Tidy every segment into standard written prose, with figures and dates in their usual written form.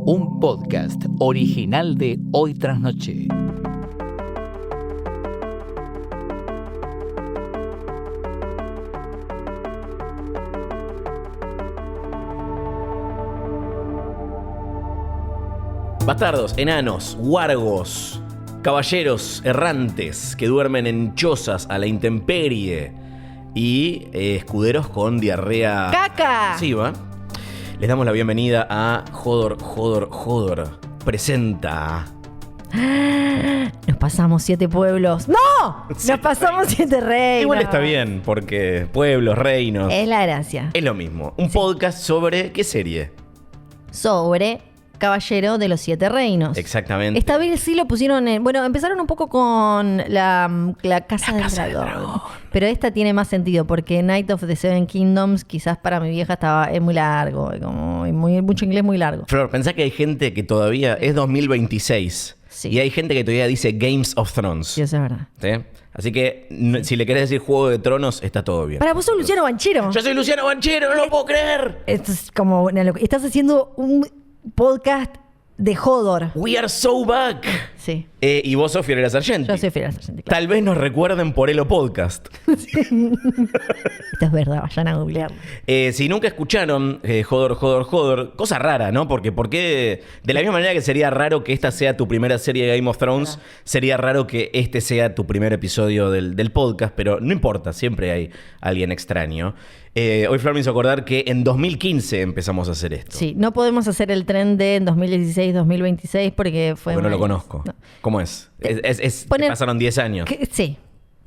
Un podcast original de Hoy Tras Noche. Bastardos, enanos, wargos, caballeros errantes que duermen en chozas a la intemperie y escuderos con diarrea ¡Caca! excesiva. Les damos la bienvenida a Hodor presenta. Nos pasamos 7 pueblos. ¡No! Nos pasamos 7 reinos. Igual está bien, porque pueblos, reinos, Es la gracia. es lo mismo. Un podcast sobre ¿qué serie? Sobre Caballero de los 7 Reinos. Exactamente. Esta vez sí lo pusieron en... Bueno, empezaron un poco con la Casa del Dragón. Pero esta tiene más sentido porque Night of the Seven Kingdoms quizás para mi vieja es muy largo. Como mucho inglés muy largo. Flor, pensá que hay gente que todavía es 2026. Sí. Y hay gente que todavía dice Games of Thrones. Sí, eso es verdad. ¿Sí? Así que si le querés decir Juego de Tronos, está todo bien. Para vos sos Luciano Banchero. Yo soy Luciano Banchero, no lo puedo creer. Esto es como... Estás haciendo un podcast de Hodor. We are so back. Sí. Y vos sos Fiorella Sargenti. Yo soy Fiorella Sargenti, claro. Tal vez nos recuerden por Elo Podcast. Esto es verdad, vayan a googlearlo. Si nunca escucharon Hodor, cosa rara, ¿no? Porque de la misma manera que sería raro que esta sea tu primera serie de Game of Thrones, sería raro que este sea tu primer episodio del podcast, pero no importa, siempre hay alguien extraño. Hoy Flor me hizo acordar que en 2015 empezamos a hacer esto. Sí, no podemos hacer el tren de en 2016-2026 porque fue... Porque no lo una- conozco. No. ¿Cómo es? Te Poner- pasaron 10 años. Sí.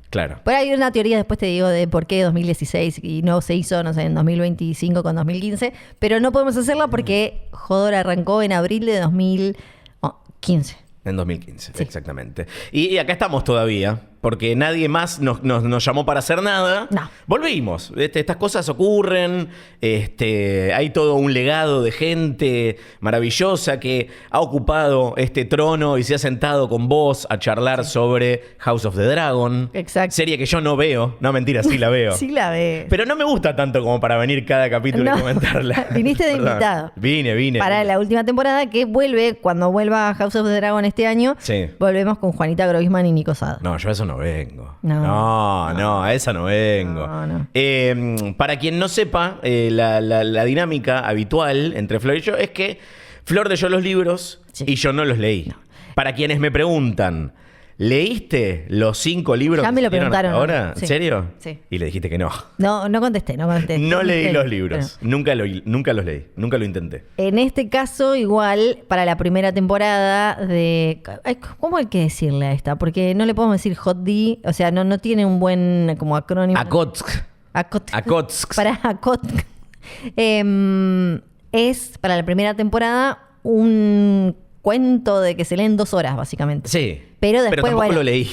Claro. Por ahí hay una teoría, después te digo, de por qué 2016 y no se hizo, no sé, en 2025 con 2015, pero no podemos hacerla porque Hodor arrancó en abril de 2015. En 2015, Sí. exactamente. Y acá estamos todavía, porque nadie más nos llamó para hacer nada. No. Volvimos. Estas cosas ocurren. Hay todo un legado de gente maravillosa que ha ocupado este trono y se ha sentado con vos a charlar sobre House of the Dragon. Exacto. Serie que yo no veo. No, mentira, sí la veo. Sí la ves. Pero no me gusta tanto como para venir cada capítulo No. y comentarla. Viniste de Perdón. invitado. Vine. Para la última temporada que vuelve, cuando vuelva House of the Dragon este año, Sí. volvemos con Juanita Groisman y Nico Sado. No, yo a eso no vengo. No. No, a esa no vengo. No. Para quien no sepa, la dinámica habitual entre Flor y yo es que Flor leyó los libros Sí. y yo no los leí. No. Para quienes me preguntan, ¿leíste los 5 libros Ya que me lo salieron hasta preguntaron. ahora? Sí. ¿En serio? Sí. Y le dijiste que no. No contesté. No leí Sí. los libros. Nunca los leí. Nunca lo intenté. En este caso, igual, para la primera temporada de... Ay, ¿cómo hay que decirle a esta? Porque no le podemos decir Hot D, o sea, no tiene un buen como acrónimo. Akotsk. Akotsk. Para Akotsk. Es, para la primera temporada, un cuento de que se leen 2 horas, básicamente. Sí. Pero después, tampoco bueno, lo leí.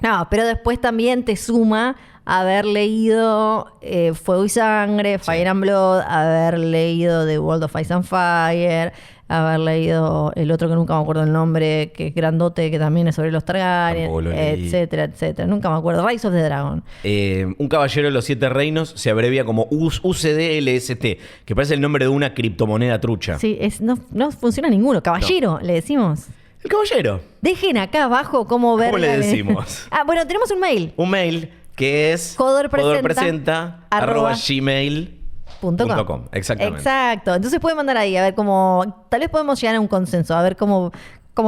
No, pero después también te suma haber leído Fuego y Sangre, Fire and Blood, haber leído The World of Ice and Fire, haber leído el otro que nunca me acuerdo el nombre, que es grandote, que también es sobre los Targaryen, Tampoco lo leí. etcétera. Nunca me acuerdo. Rise of the Dragon. Un caballero de los 7 reinos se abrevia como UCDLST, que parece el nombre de una criptomoneda trucha. Sí, no funciona ninguno. Caballero, le decimos. El caballero. Dejen acá abajo cómo ver. ¿Cómo le decimos? Bueno, tenemos un mail. Un mail que es hodorpresenta@gmail.com. Exactamente. Exacto. Entonces pueden mandar ahí a ver cómo... Tal vez podemos llegar a un consenso, a ver cómo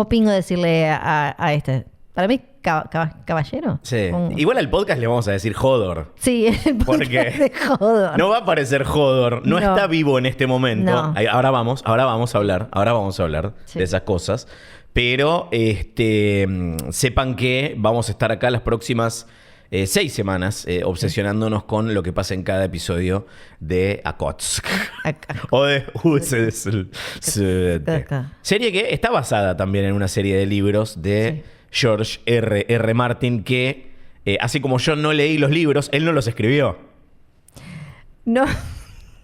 pingo decirle a este. Para mí, caballero. Sí. Un- Igual al podcast le vamos a decir Hodor. Sí, el podcast ¿Por qué? de Hodor. No va a aparecer Hodor, no No. está vivo en este momento. No. Ahora vamos a hablar Sí. de esas cosas. Pero sepan que vamos a estar acá las próximas 6 semanas obsesionándonos con lo que pasa en cada episodio de Akotsk. O de UCDLST. Serie que está basada también en una serie de libros de George R.R. Martin que, así como yo no leí los libros, él no los escribió. No.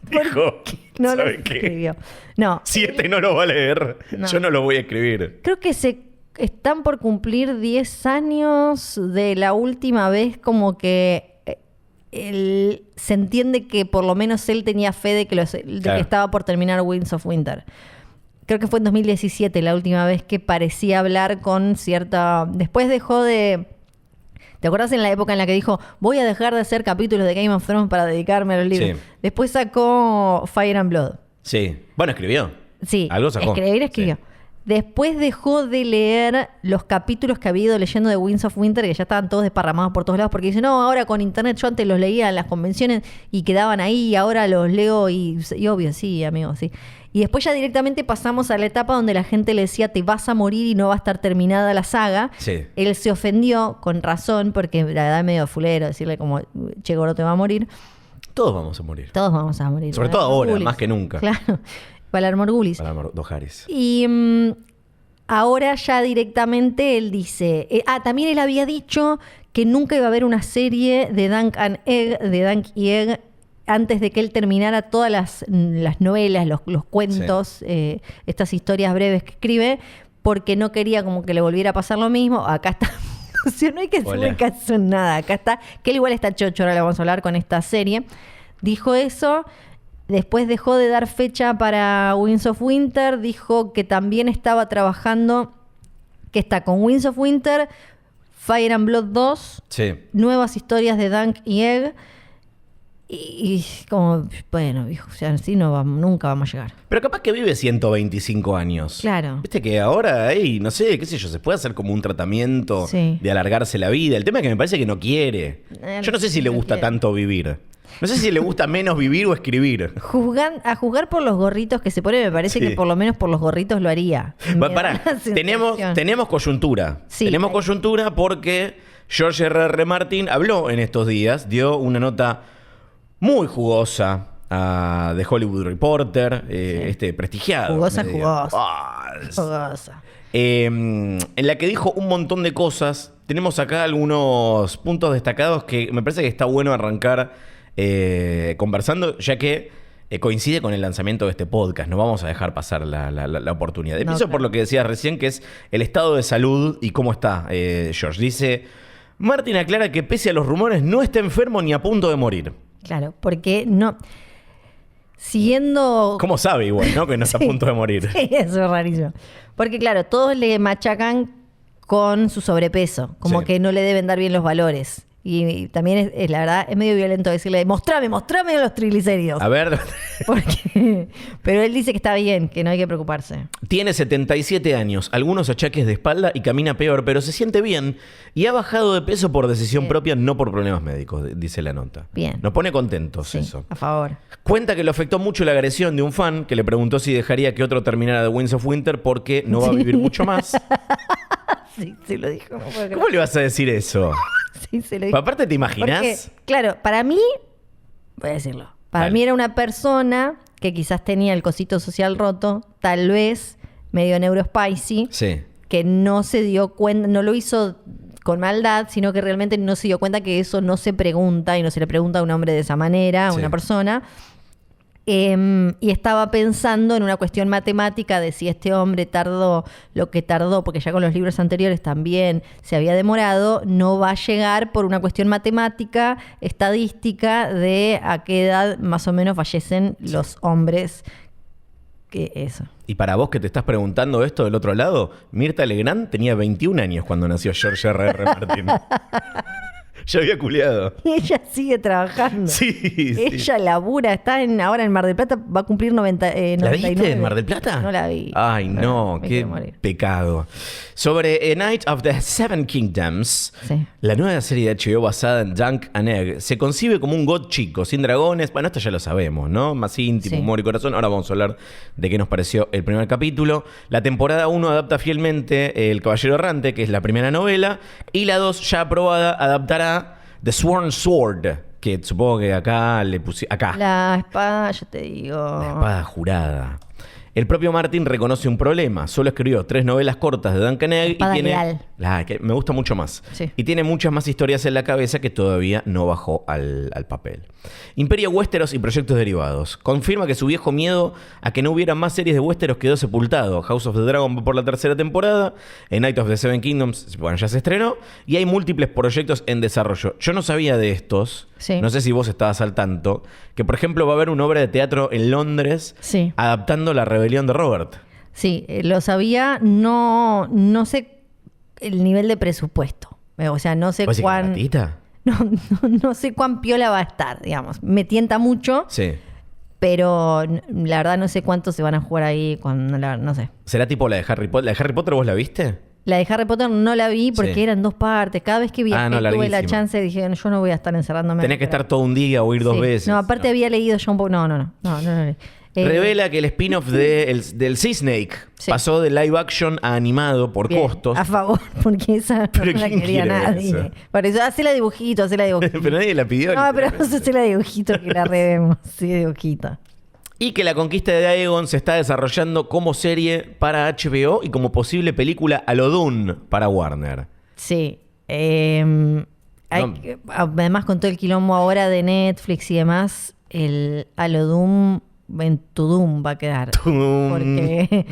Dijo, No lo ¿sabe qué? escribió. No. Si este no lo va a leer, No. yo no lo voy a escribir. Creo que están por cumplir 10 años de la última vez como que se entiende que por lo menos él tenía fe de que estaba por terminar Winds of Winter. Creo que fue en 2017 la última vez que parecía hablar con cierta... Después dejó de... ¿Te acuerdas en la época en la que dijo voy a dejar de hacer capítulos de Game of Thrones para dedicarme a los libros? Sí. Después sacó Fire and Blood. Sí. Bueno, escribió. Sí. Algo sacó. Escribió. Sí. Después dejó de leer los capítulos que había ido leyendo de Winds of Winter, que ya estaban todos desparramados por todos lados, porque dice, no, ahora con internet yo antes los leía en las convenciones y quedaban ahí, y ahora los leo y obvio, sí, amigo, sí. Y después ya directamente pasamos a la etapa donde la gente le decía, te vas a morir y no va a estar terminada la saga. Sí. Él se ofendió, con razón, porque la verdad es medio fulero decirle como, che, Goro, te va a morir. Todos vamos a morir. Todos vamos a morir. Sobre todo ahora, más que nunca. Claro. Valar Morghulis. Valar Dohaeris. Y ahora ya directamente él dice... también él había dicho que nunca iba a haber una serie de Dunk y Egg antes de que él terminara todas las novelas, los cuentos, sí. Estas historias breves que escribe, porque no quería como que le volviera a pasar lo mismo. Acá está... O sea, no hay que hacerle caso en nada. Acá está... Que él igual está chocho, ahora le vamos a hablar con esta serie. Dijo eso... Después dejó de dar fecha para Winds of Winter, dijo que también estaba trabajando, que está con Winds of Winter, Fire and Blood 2, sí. Nuevas historias de Dunk y Egg, y como, bueno, viejo, o sea, así nunca vamos a llegar. Pero capaz que vive 125 años. Claro. Viste que ahora, no sé, qué sé yo, se puede hacer como un tratamiento de alargarse la vida. El tema es que me parece que no quiere. Yo no sé si le gusta tanto vivir. No sé si le gusta menos vivir o escribir. A juzgar por los gorritos que se pone, me parece que por lo menos por los gorritos lo haría. Pará, tenemos coyuntura. Sí, tenemos coyuntura porque George R.R. Martin habló en estos días, dio una nota muy jugosa a The Hollywood Reporter, prestigiado. Jugosa. En la que dijo un montón de cosas. Tenemos acá algunos puntos destacados que me parece que está bueno arrancar conversando, ya que coincide con el lanzamiento de este podcast. No vamos a dejar pasar la oportunidad. Empiezo por lo que decías recién, que es el estado de salud y cómo está George. Dice, Martin aclara que pese a los rumores no está enfermo ni a punto de morir. Claro, porque no... Siguiendo... ¿Cómo sabe igual, no? Que no está a punto de morir. Sí, eso es rarísimo. Porque claro, todos le machacan con su sobrepeso, como que no le deben dar bien los valores. Y también es la verdad, es medio violento decirle, mostrame los triglicéridos. A ver. Pero él dice que está bien, que no hay que preocuparse. Tiene 77 años, algunos achaques de espalda y camina peor, pero se siente bien y ha bajado de peso por decisión propia, no por problemas médicos, dice la nota. Bien. Nos pone contentos eso. A favor. Cuenta que le afectó mucho la agresión de un fan que le preguntó si dejaría que otro terminara The Winds of Winter porque no va a vivir mucho más. Sí, se lo dijo. ¿Cómo le vas a decir eso? Sí, se lo dijo. Aparte, ¿te imaginas? Porque, claro, para mí, voy a decirlo, para mí era una persona que quizás tenía el cosito social roto, tal vez medio neurospicy, que no se dio cuenta, no lo hizo con maldad, sino que realmente no se dio cuenta que eso no se pregunta y no se le pregunta a un hombre de esa manera, a una persona. Y estaba pensando en una cuestión matemática de si este hombre tardó lo que tardó, porque ya con los libros anteriores también se había demorado, no va a llegar por una cuestión matemática, estadística, de a qué edad más o menos fallecen los hombres. Que eso. Y para vos que te estás preguntando esto del otro lado, Mirta Legrand tenía 21 años cuando nació George R.R. Martin. Ya había culiado. Y ella sigue trabajando. Sí. Ella labura, está ahora en Mar del Plata, va a cumplir 99. ¿La viste en Mar del Plata? No la vi. Ay, no, qué pecado. Sobre A Night of the Seven Kingdoms, la nueva serie de HBO basada en Dunk and Egg, se concibe como un God chico, sin dragones. Bueno, esto ya lo sabemos, ¿no? Más íntimo, humor y corazón. Ahora vamos a hablar de qué nos pareció el primer capítulo. La temporada 1 adapta fielmente El Caballero Errante, que es la primera novela, y la 2, ya aprobada, adaptará The Sworn Sword, que supongo que acá le puse... Acá. La espada, yo te digo... La espada jurada. El propio Martin reconoce un problema. Solo escribió 3 novelas cortas de Dunk and Egg y tiene... que me gusta mucho más. Sí. Y tiene muchas más historias en la cabeza que todavía no bajó al papel. Imperio Westeros y proyectos derivados. Confirma que su viejo miedo a que no hubiera más series de Westeros quedó sepultado. House of the Dragon va por la 3ª temporada. A Night of the Seven Kingdoms, bueno, ya se estrenó. Y hay múltiples proyectos en desarrollo. Yo no sabía de estos. Sí. No sé si vos estabas al tanto. Que, por ejemplo, va a haber una obra de teatro en Londres Sí. adaptando La rebelión de Robert. Sí, lo sabía, no sé el nivel de presupuesto. O sea, no sé ¿Vos decís que cuán... baratita? No sé cuán piola va a estar, digamos. Me tienta mucho, Sí. pero la verdad no sé cuánto se van a jugar ahí, no sé. ¿Será tipo la de Harry Potter? ¿La de Harry Potter vos la viste? La de Harry Potter no la vi porque Sí. eran 2 partes. Cada vez que viajé no, tuve la larguísima. chance, dije, yo no voy a estar encerrándome. Tenés que estar todo un día o ir 2 Sí. veces. No, aparte había leído ya un poco... No. Revela que el spin-off del Sea Snake Sí. pasó de live action a animado por Bien, costos. a favor, porque esa no Pero la ¿quién quería quiere nadie. eso? Por eso, hacela dibujito. Pero nadie la pidió. No, pero literalmente. vamos a hacerla dibujito que la revemos. Sí, dibujito. Y que la conquista de Aegon se está desarrollando como serie para HBO y como posible película a lo Dune para Warner. Sí. No. Además, con todo el quilombo ahora de Netflix y demás, el Alodum en Tudum va a quedar. Porque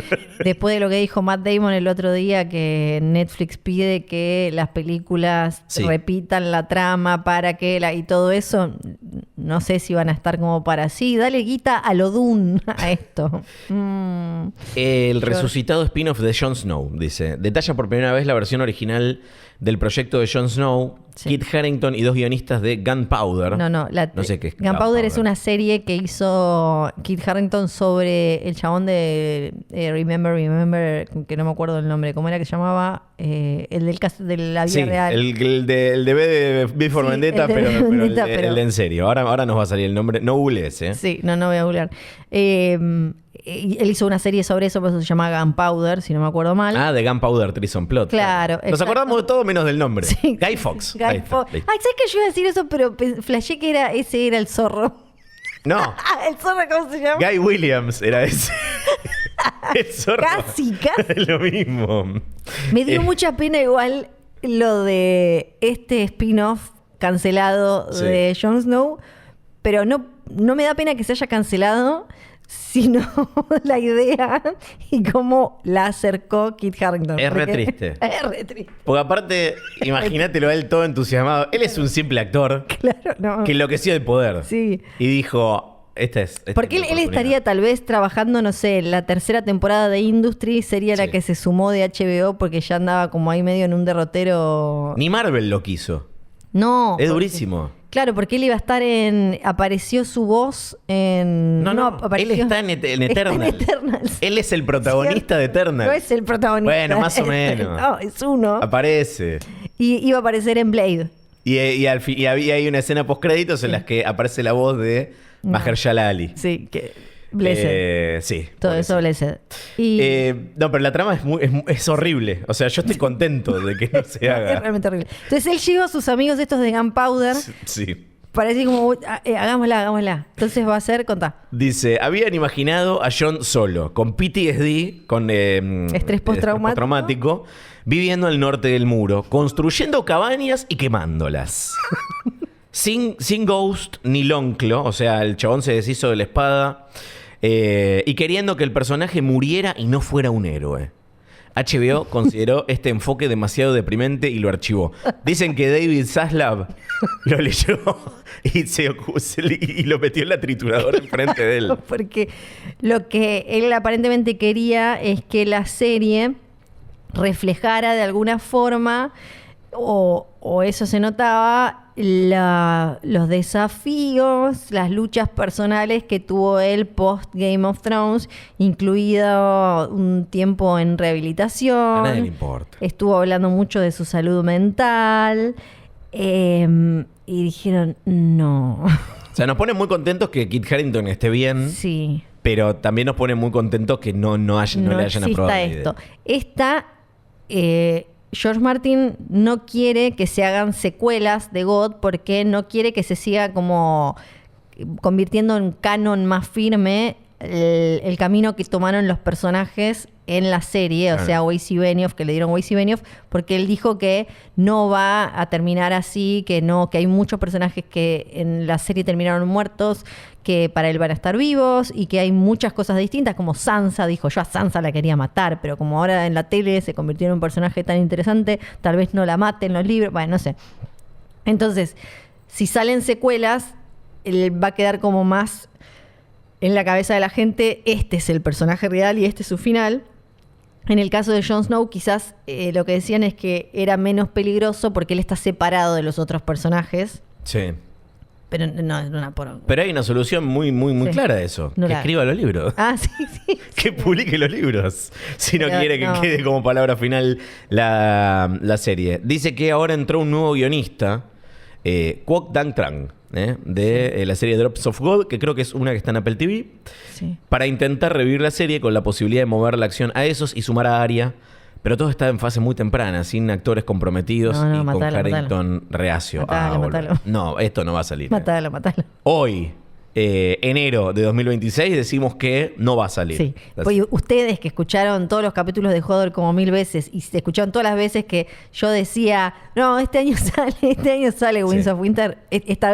después de lo que dijo Matt Damon el otro día, que Netflix pide que las películas Sí. repitan la trama para que y todo eso, no sé si van a estar como para sí, dale guita a lo Dune a esto. El resucitado spin-off de Jon Snow, dice. Detalla por primera vez la versión original del proyecto de Jon Snow, Sí. Kit Harington y 2 guionistas de Gunpowder. No sé qué es Gunpowder es una serie que hizo Kit Harington sobre el chabón de Remember, que no me acuerdo el nombre, ¿cómo era que se llamaba? El del caso de la vida Sí, real. el de B de B for Sí, Vendetta, el de pero, V pero for Vendetta, el pero- de en serio. Ahora nos va a salir el nombre. No googlees, ¿eh? Sí, no voy a googlear. Él hizo una serie sobre eso, por eso se llama Gunpowder, si no me acuerdo mal. Ah, de Gunpowder Treason Plot. Claro, Nos exacto. acordamos de todo menos del nombre. Sí. Guy Fawkes. Guy Ahí está, Fawkes. listo. Ay, ¿sabes que yo iba a decir eso? Pero flashé que ese era el zorro. No, ¿El zorro cómo se llama? Guy Williams era ese. El zorro. Casi. Lo mismo. Me dio mucha pena igual lo de este spin-off cancelado Sí. de Jon Snow, pero no me da pena que se haya cancelado, sino la idea y cómo la acercó Kit Harington. Es re Porque- triste. Es re triste, Porque aparte, imagínatelo a él todo entusiasmado. Él es un simple actor claro, no. que enloqueció de poder. Sí. Y dijo, esta es Porque mi él oportunidad. estaría tal vez trabajando, no sé, la tercera temporada de Industry sería la Sí. que se sumó de HBO porque ya andaba como ahí medio en un derrotero. Ni Marvel lo quiso. No. Es porque- durísimo. Claro, porque él iba a estar apareció su voz en... No, apareció... él está en Eternals. Está en Eternals. Él es el protagonista de Eternals. No es el protagonista. Bueno, más o menos. No, es uno. Aparece. Y iba a aparecer en Blade. Y había ahí una escena post créditos en las que aparece la voz de Mahershala Ali. Sí, que... Blessed. Sí. Todo por eso, Blessed. Y no, pero la trama es horrible. O sea, yo estoy contento de que no se es haga. realmente horrible. Entonces él lleva a sus amigos estos de Gunpowder Sí. para decir como, hagámosla. Entonces va a ser, contá. Dice, habían imaginado a John solo, con PTSD, con Estrés postraumático. postraumático, viviendo al norte del muro, construyendo cabañas y quemándolas. sin Ghost ni Lonclo, o sea, el chabón se deshizo de la espada, y queriendo que el personaje muriera y no fuera un héroe. HBO consideró este enfoque demasiado deprimente y lo archivó. Dicen que David Zaslav lo leyó y lo metió en la trituradora enfrente de él. Porque lo que él aparentemente quería es que la serie reflejara de alguna forma, o eso se notaba, los desafíos, las luchas personales que tuvo él post Game of Thrones, incluido un tiempo en rehabilitación. A nadie le importa. Estuvo hablando mucho de su salud mental. Y dijeron, no. O sea, nos pone muy contentos que Kit Harington esté bien, Sí. pero también nos pone muy contentos que no le hayan exista aprobado la esto. idea. George Martin no quiere que se hagan secuelas de God porque no quiere que se siga como convirtiendo en canon más firme el camino que tomaron los personajes en la serie, o Claro. sea, Weiss y Benioff, que le dieron Weiss y Benioff, porque él dijo que no va a terminar así, que hay muchos personajes que en la serie terminaron muertos, que para él van a estar vivos, y que hay muchas cosas distintas, como Sansa, dijo, yo a Sansa la quería matar, pero como ahora en la tele se convirtió en un personaje tan interesante, tal vez no la maten los libros, bueno, no sé. Entonces, si salen secuelas, él va a quedar como más en la cabeza de la gente, este es el personaje real y este es su final. En el caso de Jon Snow, quizás lo que decían es que era menos peligroso porque él está separado de los otros personajes. Sí. Pero no es una poronga. Pero hay una solución muy Sí. clara de eso. No que la- escriba los libros. Ah, sí, sí. Que publique los libros. Si no Pero quiere que no. quede como palabra final la serie. Dice que ahora entró un nuevo guionista, Quoc Dang Trang, de la serie Drops of God, que creo que es una que está en Apple TV, Sí. para intentar revivir la serie con la posibilidad de mover la acción a esos y sumar a Arya. Pero todo está en fase muy temprana, sin actores comprometidos No, y con matalo, Harrington reacio. Matalo, volver. matalo. No, esto no va a salir. Matalo. Hoy, enero de 2026, decimos que no va a salir. Sí. Pues ustedes que escucharon todos los capítulos de Hodor como 1000 veces y se escucharon todas las veces que yo decía, no, este año sale Winds Sí. of Winter. Esta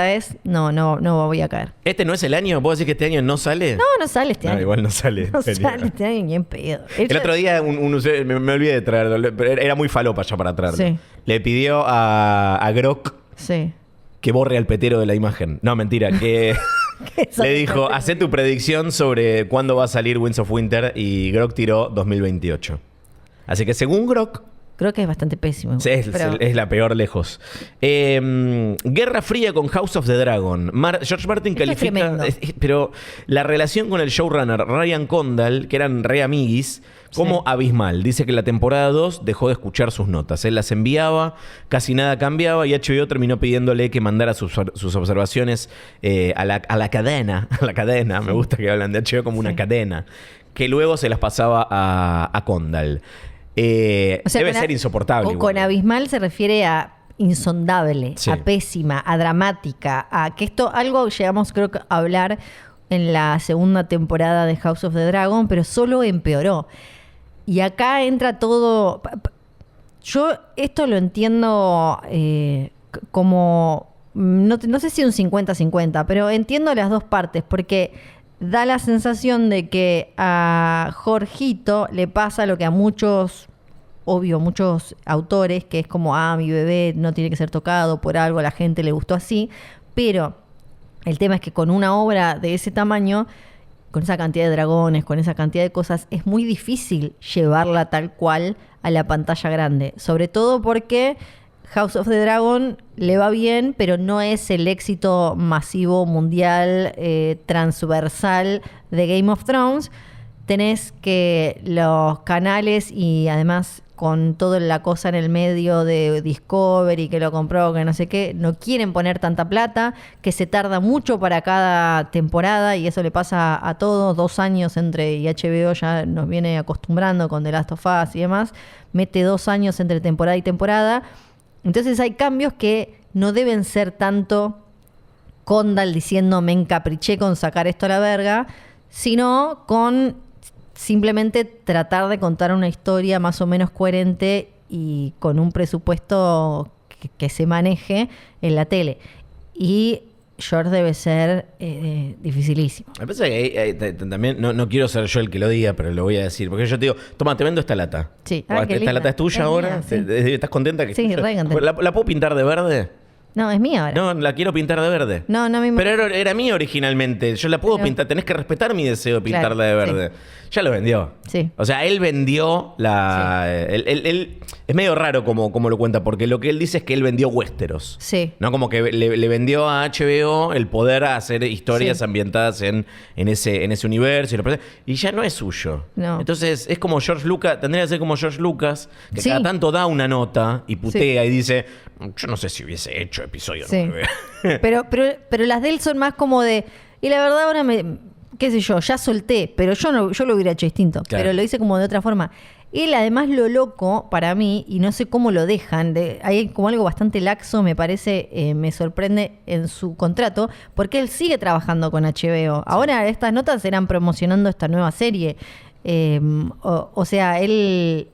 vez no voy a caer. ¿Este no es el año? ¿Puedo decir que este año no sale? No sale este año. Igual no sale. No sale este año ni en pedo. El otro día me olvidé de traerlo, pero era muy falopa ya para traerlo. Sí. Le pidió a Grok Sí. que borre al petero de la imagen. No, mentira, que le dijo, hacé tu predicción sobre cuándo va a salir Winds of Winter y Grok tiró 2028. Así que según Grok, Creo que es bastante pésimo. sí, pero- es la peor lejos. Guerra Fría con House of the Dragon. George Martin Esto es califica... tremendo. pero la relación con el showrunner Ryan Condal, que eran re amiguis, como Sí. abismal. Dice que la temporada 2 dejó de escuchar sus notas. Él las enviaba, casi nada cambiaba y HBO terminó pidiéndole que mandara sus observaciones a la cadena. A la cadena, me gusta que hablan de HBO como una Sí. cadena. Que luego se las pasaba a Condal. O sea, Debe con ser insoportable. Con igual. abismal se refiere a insondable, Sí. a pésima, a dramática, a que esto, algo llegamos creo que a hablar en la segunda temporada de House of the Dragon, pero solo empeoró. Y acá entra todo... Yo esto lo entiendo como... No sé si un 50-50, pero entiendo las dos partes, porque da la sensación de que a Jorgito le pasa lo que a muchos autores, que es como, mi bebé no tiene que ser tocado por algo, a la gente le gustó así, pero el tema es que con una obra de ese tamaño, con esa cantidad de dragones, con esa cantidad de cosas, es muy difícil llevarla tal cual a la pantalla grande, sobre todo porque House of the Dragon le va bien, pero no es el éxito masivo, mundial, transversal de Game of Thrones. Tenés que los canales y además con toda la cosa en el medio de Discovery, que lo compró, que no sé qué, no quieren poner tanta plata, que se tarda mucho para cada temporada y eso le pasa a todos, 2 años entre, y HBO ya nos viene acostumbrando con The Last of Us y demás, mete 2 años entre temporada y temporada. Entonces hay cambios que no deben ser tanto Condal diciendo me encapriché con sacar esto a la verga, sino con simplemente tratar de contar una historia más o menos coherente y con un presupuesto que se maneje en la tele. Y George debe ser dificilísimo. Me parece que también, no quiero ser yo el que lo diga, pero lo voy a decir. Porque yo te digo, toma, te vendo esta lata. Sí. O, Qué esta linda. lata es tuya Es ahora. mía, sí. ¿Estás contenta? Que Sí, re contenta. ¿La puedo pintar de verde? No, es mía ahora. No, la quiero pintar de verde. No, me Pero era mía originalmente. Yo la puedo Pero- pintar. Tenés que respetar mi deseo de pintarla Claro, de verde. Ya lo vendió. Sí. O sea, él vendió la... Él- es medio raro como lo cuenta, porque lo que él dice es que él vendió Westeros. Sí. ¿No? Como que le vendió a HBO el poder a hacer historias Sí. ambientadas en ese universo. Y ya no es suyo. No. Entonces, es como George Lucas. Tendría que ser como George Lucas, que Sí. cada tanto da una nota y putea y dice... Yo no sé si hubiese hecho episodio Sí. 9. pero las de él son más como de... Y la verdad ahora qué sé yo, ya solté, pero yo lo hubiera hecho distinto. Claro. Pero lo hice como de otra forma. Él además lo loco para mí, y no sé cómo lo dejan, hay como algo bastante laxo, me parece, me sorprende en su contrato, porque él sigue trabajando con HBO. Ahora estas notas eran promocionando esta nueva serie. O sea, él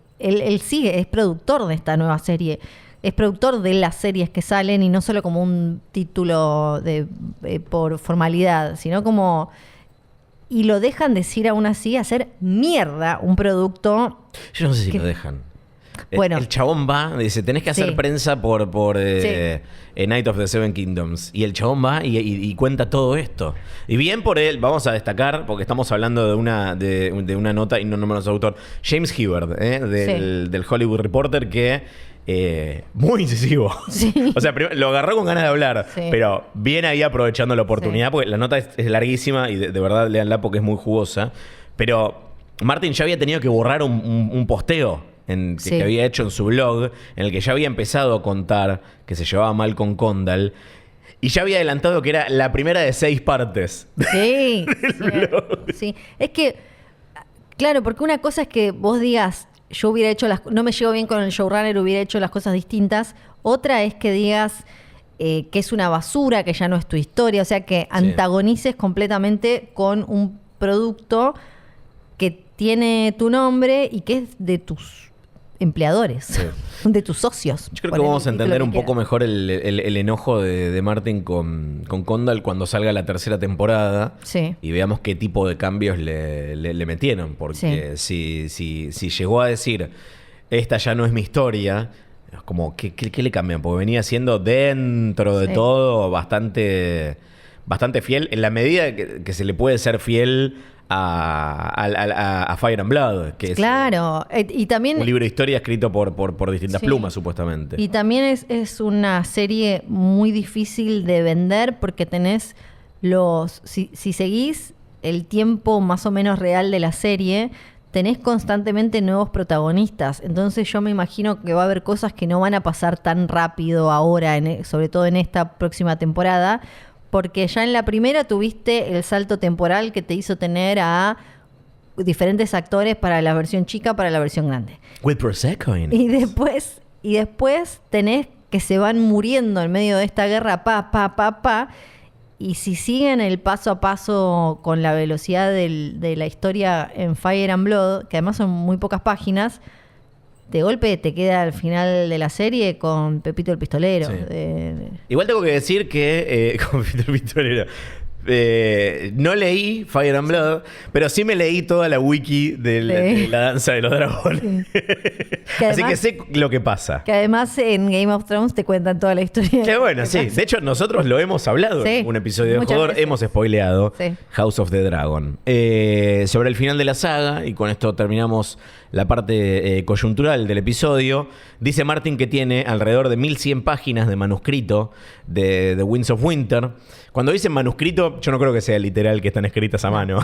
sigue, es productor de esta nueva serie. Es productor de las series que salen y no solo como un título por formalidad, sino como... Y lo dejan decir aún así hacer mierda un producto. Yo no sé si ¿Qué? lo dejan. Bueno. El chabón va, dice, tenés que hacer Sí. prensa por Sí. Night of the Seven Kingdoms. Y el chabón va y cuenta todo esto. Y bien por él, vamos a destacar, porque estamos hablando de una nota y no nombramos autor, James Hibberd, del Hollywood Reporter, que muy incisivo. Sí. O sea, lo agarró con ganas de hablar, Sí. pero bien ahí aprovechando la oportunidad, porque la nota es larguísima y de verdad léanla porque es muy jugosa. Pero Martin ya había tenido que borrar un posteo Sí. que había hecho en su blog, en el que ya había empezado a contar que se llevaba mal con Condal. Y ya había adelantado que era la primera de 6 partes. Sí, sí. Es que, claro, porque una cosa es que vos digas, yo hubiera hecho no me llevo bien con el showrunner, hubiera hecho las cosas distintas. Otra es que digas que es una basura, que ya no es tu historia. O sea, que antagonices completamente con un producto que tiene tu nombre y que es de tus empleadores, de tus socios. Yo creo que vamos a entender un poco mejor el enojo de Martin con Condal cuando salga la tercera temporada. Sí. Y veamos qué tipo de cambios le metieron. Porque si llegó a decir, esta ya no es mi historia, es como, ¿qué le cambian? Porque venía siendo dentro de todo bastante fiel, en la medida que se le puede ser fiel a Fire and Blood, que es Claro, y también un libro de historia escrito por distintas plumas, supuestamente. Y también es una serie muy difícil de vender porque tenés si seguís el tiempo más o menos real de la serie, tenés constantemente nuevos protagonistas. Entonces yo me imagino que va a haber cosas que no van a pasar tan rápido ahora, sobre todo en esta próxima temporada, porque ya en la primera tuviste el salto temporal que te hizo tener a diferentes actores para la versión chica, para la versión grande. With Prosecco in it. Y después tenés que se van muriendo en medio de esta guerra, y si siguen el paso a paso con la velocidad de la historia en Fire and Blood, que además son muy pocas páginas, de golpe te queda al final de la serie con Pepito el Pistolero. Sí. Igual tengo que decir que con Pepito el Pistolero no leí Fire and Blood, pero sí me leí toda la wiki de la danza de los dragones. Que Así además, que sé lo que pasa. Que además en Game of Thrones te cuentan toda la historia. Qué bueno, sí. De hecho, nosotros lo hemos hablado en un episodio de muchas Jodor. veces. Hemos spoileado Sí. House of the Dragon. Sobre el final de la saga, y con esto terminamos la parte coyuntural del episodio, dice Martin que tiene alrededor de 1100 páginas de manuscrito de The Winds of Winter. Cuando dicen manuscrito, yo no creo que sea literal que están escritas a mano.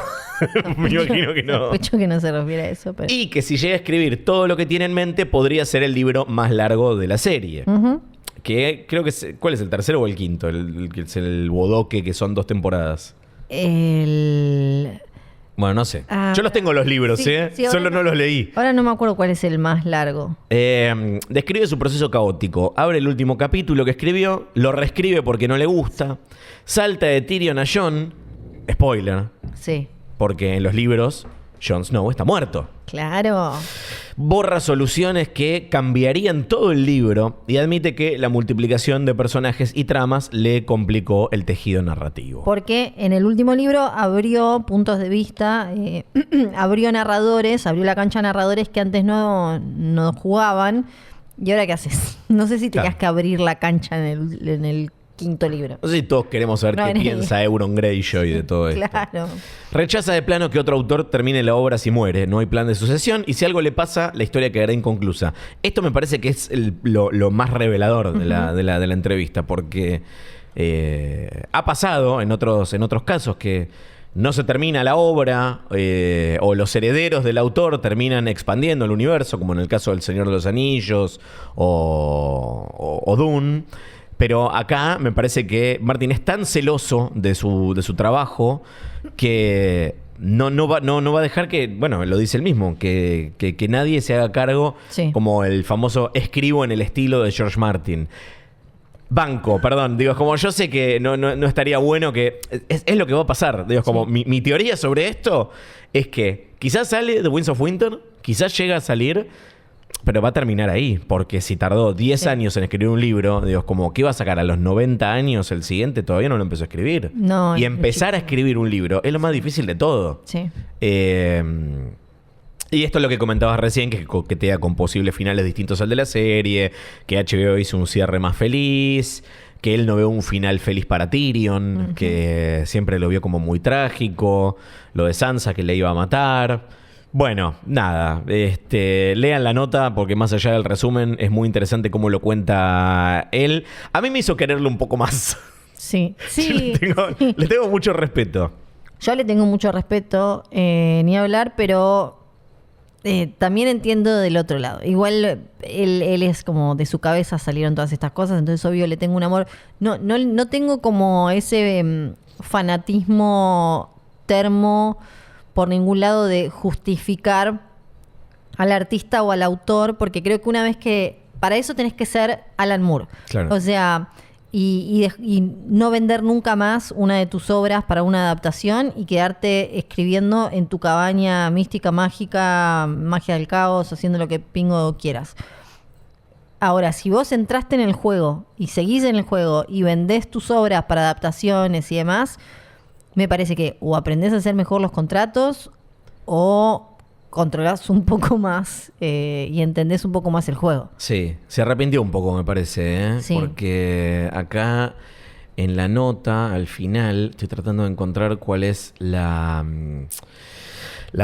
Me imagino que no. Sospecho que no se refiere a eso. Pero... Y que si llega a escribir todo lo que tiene en mente, podría ser el libro más largo de la serie. Ujú. Que creo que ¿cuál es el tercero o el quinto? El que es el Bodoque, que son 2 temporadas. Bueno, no sé. Yo los tengo los libros, sí, sí, Solo no los leí. Ahora no me acuerdo cuál es el más largo. Describe su proceso caótico. Abre el último capítulo que escribió, lo reescribe porque no le gusta, salta de Tyrion a Jon, spoiler, Sí. porque en los libros Jon Snow está muerto. Claro. Borra soluciones que cambiarían todo el libro y admite que la multiplicación de personajes y tramas le complicó el tejido narrativo. Porque en el último libro abrió puntos de vista, abrió narradores, abrió la cancha a narradores que antes no jugaban. ¿Y ahora qué haces? No sé si tenías Claro. que abrir la cancha en el quinto libro. No sé si todos queremos saber qué piensa Euron Greyjoy de todo esto. Claro. Rechaza de plano que otro autor termine la obra si muere. No hay plan de sucesión y si algo le pasa, la historia quedará inconclusa. Esto me parece que es lo más revelador de la entrevista, porque ha pasado en otros casos que no se termina la obra o los herederos del autor terminan expandiendo el universo, como en el caso del Señor de los Anillos o Dune. Pero acá me parece que Martin es tan celoso de su trabajo que no va a dejar que, bueno, lo dice él mismo, que nadie se haga cargo, Sí. como el famoso escribo en el estilo de George Martin. Digo, como yo sé que no estaría bueno que... Es lo que va a pasar. Digo, como mi teoría sobre esto es que quizás sale The Winds of Winter, quizás llega a salir... Pero va a terminar ahí, porque si tardó 10 años en escribir un libro, digo, como que iba a sacar a los 90 años el siguiente, todavía no lo empezó a escribir. No, y es empezar a muchísimo. escribir un libro es lo más difícil de todo. Sí. Y esto es lo que comentabas recién, que coquetea con posibles finales distintos al de la serie, que HBO hizo un cierre más feliz, que él no ve un final feliz para Tyrion, que siempre lo vio como muy trágico, lo de Sansa que le iba a matar. Bueno, nada, lean la nota porque más allá del resumen es muy interesante cómo lo cuenta él. A mí me hizo quererlo un poco más. Sí, sí. Le tengo mucho respeto. Yo le tengo mucho respeto, ni hablar, pero también entiendo del otro lado. Igual él es como de su cabeza salieron todas estas cosas, entonces obvio le tengo un amor. No tengo como ese fanatismo termo por ningún lado de justificar al artista o al autor, porque creo que una vez que... Para eso tenés que ser Alan Moore. Claro. O sea... Y no vender nunca más una de tus obras para una adaptación y quedarte escribiendo en tu cabaña mística, mágica, magia del caos, haciendo lo que pingo quieras. Ahora, si vos entraste en el juego y seguís en el juego y vendés tus obras para adaptaciones y demás, me parece que o aprendés a hacer mejor los contratos o controlás un poco más y entendés un poco más el juego. Sí, se arrepintió un poco, me parece, ¿eh? Sí. Porque acá en la nota, al final, estoy tratando de encontrar cuál es la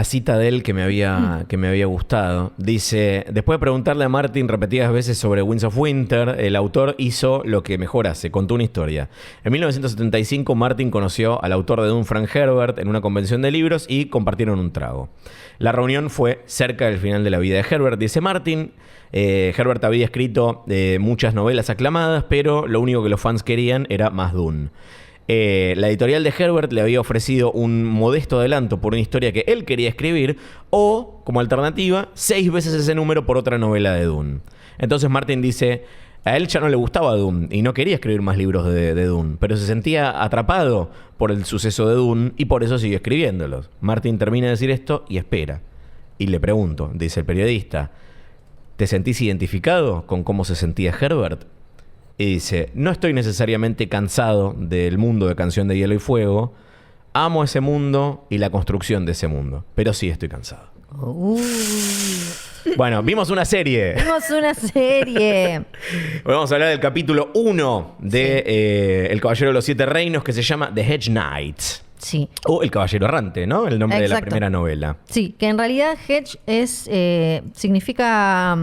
cita de él que me había gustado. Dice, después de preguntarle a Martin repetidas veces sobre Winds of Winter, el autor hizo lo que mejor hace, contó una historia. En 1975, Martin conoció al autor de Dune, Frank Herbert, en una convención de libros y compartieron un trago. La reunión fue cerca del final de la vida de Herbert, dice Martin. Herbert había escrito muchas novelas aclamadas, pero lo único que los fans querían era más Dune. La editorial de Herbert le había ofrecido un modesto adelanto por una historia que él quería escribir o, como alternativa, 6 veces ese número por otra novela de Dune. Entonces Martin dice, a él ya no le gustaba Dune y no quería escribir más libros de Dune, pero se sentía atrapado por el suceso de Dune y por eso siguió escribiéndolos. Martin termina de decir esto y espera. Y le pregunto, dice el periodista, ¿te sentís identificado con cómo se sentía Herbert? Y dice, no estoy necesariamente cansado del mundo de Canción de Hielo y Fuego. Amo ese mundo y la construcción de ese mundo. Pero sí estoy cansado. Bueno, vimos una serie. Vimos una serie. Vamos a hablar del capítulo 1 de El Caballero de los Siete Reinos, que se llama The Hedge Knight. Sí. O El Caballero Errante, ¿no? El nombre de la primera novela. Sí, que en realidad hedge significa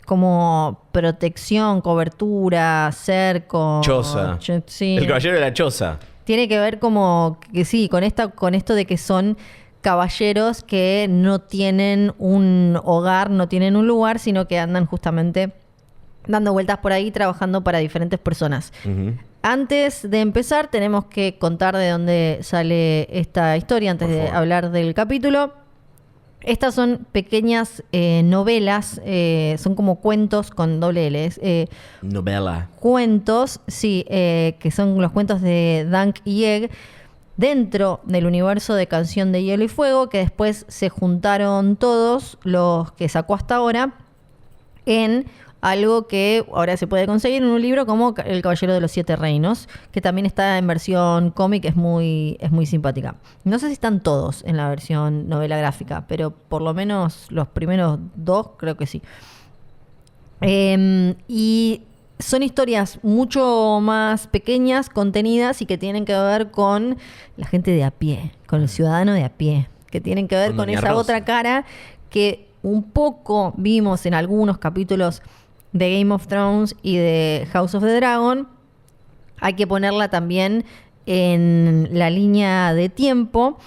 como protección, cobertura, cerco. Choza. Sí. El Caballero de la Choza. Tiene que ver como que sí, con esto de que son caballeros que no tienen un hogar, no tienen un lugar, sino que andan justamente dando vueltas por ahí trabajando para diferentes personas. Uh-huh. Antes de empezar, tenemos que contar de dónde sale esta historia, antes de hablar del capítulo. Estas son pequeñas novelas, son como cuentos con doble L. Novela. Cuentos, sí, que son los cuentos de Dunk y Egg, dentro del universo de Canción de Hielo y Fuego, que después se juntaron todos los que sacó hasta ahora en algo que ahora se puede conseguir en un libro como El Caballero de los Siete Reinos, que también está en versión cómic, es muy simpática. No sé si están todos en la versión novela gráfica, pero por lo menos los primeros 2 creo que sí. Y son historias mucho más pequeñas, contenidas y que tienen que ver con la gente de a pie, con el ciudadano de a pie, que tienen que ver con esa Rosa. Otra cara que un poco vimos en algunos capítulos de Game of Thrones y de House of the Dragon. Hay que ponerla también en la línea de tiempo.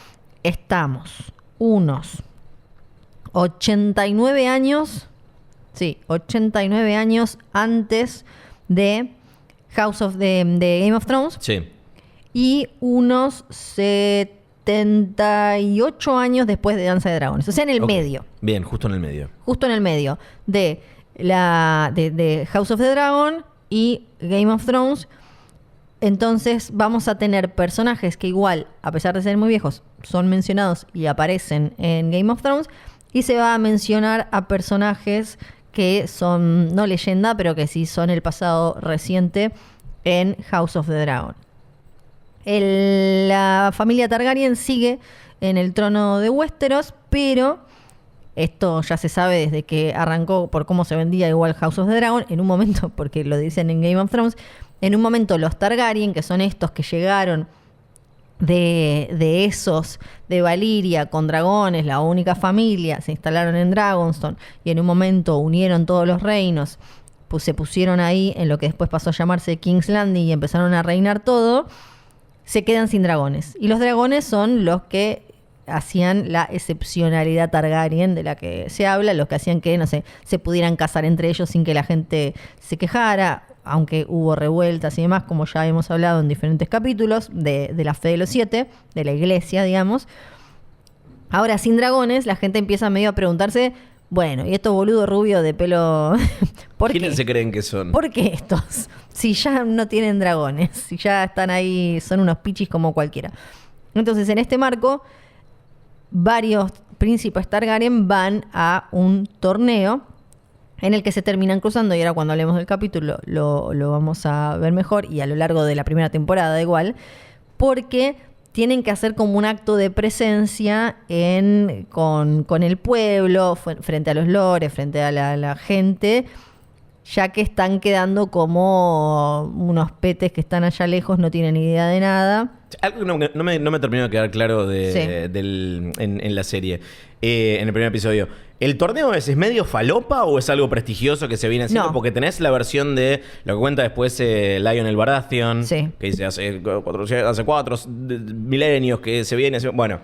Estamos unos 89 años, sí, 89 años antes de de Game of Thrones. Sí. Y unos 78 años después de Danza de Dragones. O sea, en el medio. Bien, justo en el medio. Justo en el medio de de House of the Dragon y Game of Thrones. Entonces vamos a tener personajes que igual, a pesar de ser muy viejos, son mencionados y aparecen en Game of Thrones. Y se va a mencionar a personajes que son, no leyenda, pero que sí son el pasado reciente en House of the Dragon. La familia Targaryen sigue en el trono de Westeros, pero Esto ya se sabe desde que arrancó por cómo se vendía igual House of the Dragon. En un momento, porque lo dicen en Game of Thrones, en un momento los Targaryen, que son estos que llegaron de esos de Valyria con dragones, la única familia, se instalaron en Dragonstone y en un momento unieron todos los reinos, pues se pusieron ahí en lo que después pasó a llamarse King's Landing y empezaron a reinar todo, se quedan sin dragones. Y los dragones son los que hacían la excepcionalidad Targaryen de la que se habla, los que hacían que, no sé, se pudieran casar entre ellos sin que la gente se quejara, aunque hubo revueltas y demás, como ya hemos hablado en diferentes capítulos de la fe de los 7, de la iglesia, digamos. Ahora, sin dragones, la gente empieza medio a preguntarse, bueno, ¿y estos boludos rubios de pelo? ¿Por qué? ¿Quiénes se creen que son? ¿Por qué estos? Si ya no tienen dragones, si ya están ahí, son unos pichis como cualquiera. Entonces, en este marco, varios príncipes Targaryen van a un torneo en el que se terminan cruzando, y ahora cuando hablemos del capítulo lo vamos a ver mejor, y a lo largo de la primera temporada igual, porque tienen que hacer como un acto de presencia con el pueblo, frente a los lores, frente a la gente, ya que están quedando como unos petes que están allá lejos, no tienen idea de nada. Algo que no me terminó de quedar claro en la serie, en el primer episodio. ¿El torneo es medio falopa o es algo prestigioso que se viene haciendo? No. Porque tenés la versión de lo que cuenta después Lionel Baratheon, Sí. que dice hace 4 milenios que se viene. Bueno,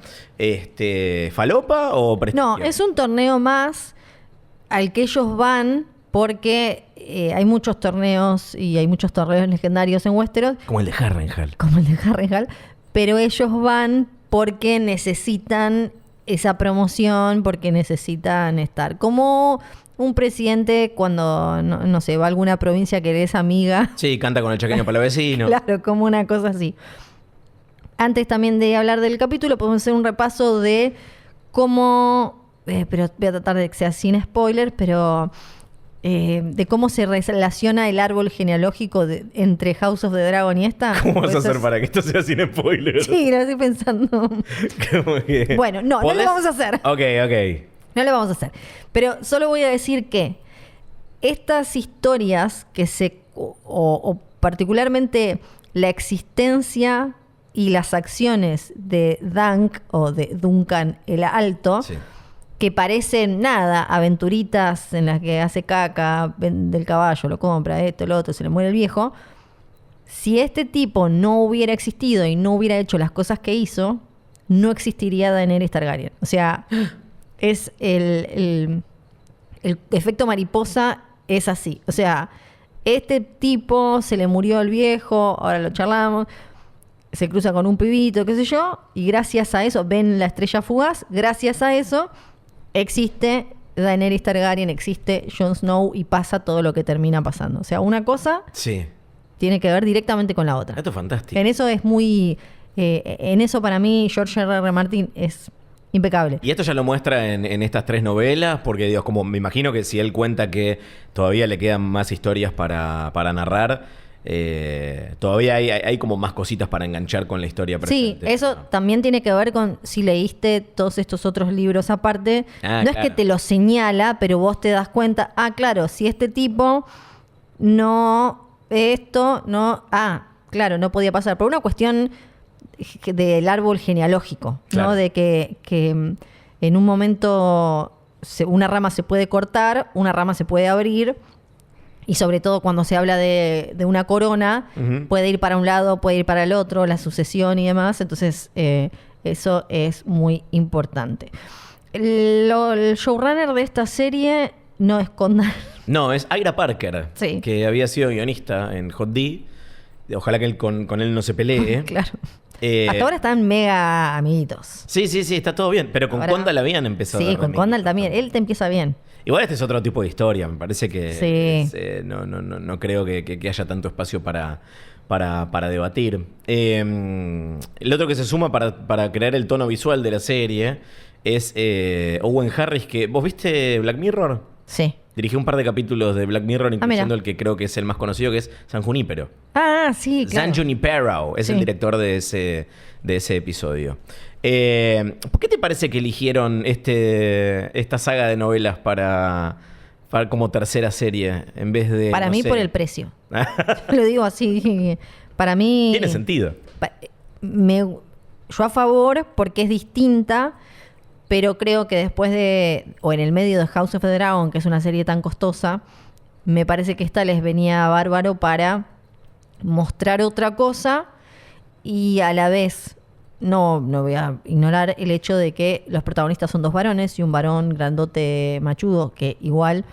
¿falopa o prestigioso? No, es un torneo más al que ellos van porque hay muchos torneos y hay muchos torneos legendarios en Westeros, Como el de Harrenhal. como el de Harrenhal, pero ellos van porque necesitan esa promoción, porque necesitan estar. Como un presidente cuando, no sé, va a alguna provincia que es amiga. Sí, canta con el chaqueño para el vecino. Claro, como una cosa así. Antes también de hablar del capítulo, podemos hacer un repaso de cómo, pero voy a tratar de que sea sin spoiler, pero de cómo se relaciona el árbol genealógico entre House of the Dragon y esta. ¿Cómo vas a Pues hacer para que esto sea sin spoilers? Sí, lo estoy pensando. Como que- Bueno, no lo vamos a hacer. Ok. No lo vamos a hacer. Pero solo voy a decir que estas historias que o particularmente la existencia y las acciones de Dunk o de Duncan el Alto, Sí. que parecen nada, aventuritas en las que hace caca, vende el caballo, lo compra, esto, lo otro, se le muere el viejo. Si este tipo no hubiera existido y no hubiera hecho las cosas que hizo, no existiría Daenerys Targaryen. O sea, es el efecto mariposa es así. O sea, este tipo se le murió el viejo, ahora lo charlamos, se cruza con un pibito, qué sé yo, y gracias a eso, ven la estrella fugaz, gracias a eso existe Daenerys Targaryen, existe Jon Snow y pasa todo lo que termina pasando. O sea, una cosa Sí. tiene que ver directamente con la otra. Esto es fantástico. En eso es muy... en eso para mí George R.R. Martin es impecable. Y esto ya lo muestra en estas 3 novelas, porque Dios, como me imagino que si él cuenta que todavía le quedan más historias para narrar, todavía hay como más cositas para enganchar con la historia Sí, presente. eso también tiene que ver con si leíste todos estos otros libros aparte. Ah, no claro. es que te lo señala, pero vos te das cuenta, claro, si este tipo no, esto, no, claro, no podía pasar. Por una cuestión del árbol genealógico, Claro. ¿no? De que en un momento una rama se puede cortar, una rama se puede abrir. Y sobre todo cuando se habla de una corona, Ujú. puede ir para un lado, puede ir para el otro, la sucesión y demás. Entonces, eso es muy importante. El showrunner de esta serie no es Condal. No, es Ira Parker, Sí. que había sido guionista en Hot D. Ojalá que él con él no se pelee. Claro. Eh, Hasta ahora están mega amiguitos. Sí, está todo bien. Pero con Ahora- Condal habían empezado. Sí, a con remixar Condal también. Él te empieza bien. Igual este es otro tipo de historia, me parece que Sí. no creo que haya tanto espacio para debatir. El otro que se suma para crear el tono visual de la serie es Owen Harris, que ¿vos viste Black Mirror? Sí. Dirigió un par de capítulos de Black Mirror, incluyendo mira. el que creo que es el más conocido, que es San Junípero. Sí, claro. San Junipero es el Sí. director de ese episodio. ¿Por qué te parece que eligieron esta saga de novelas para como tercera serie en vez de... Para no mí sé? por el precio. Lo digo así. Para mí... Tiene sentido. Yo a favor porque es distinta, pero creo que después o en el medio de House of the Dragon, que es una serie tan costosa, me parece que esta les venía bárbaro para mostrar otra cosa y a la vez no voy a ignorar el hecho de que los protagonistas son 2 varones y un varón grandote machudo que igual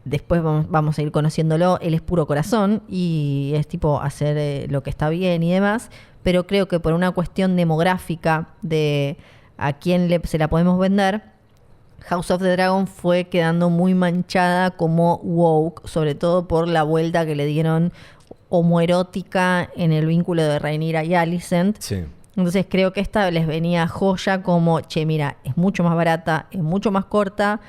después vamos a ir conociéndolo. Él es puro corazón y es tipo hacer lo que está bien y demás, pero creo que por una cuestión demográfica de a quién se la podemos vender, House of the Dragon fue quedando muy manchada como woke, sobre todo por la vuelta que le dieron homoerótica en el vínculo de Rhaenyra y Alicent. Sí. Entonces creo que esta les venía joya como, che, mira, es mucho más barata, es mucho más corta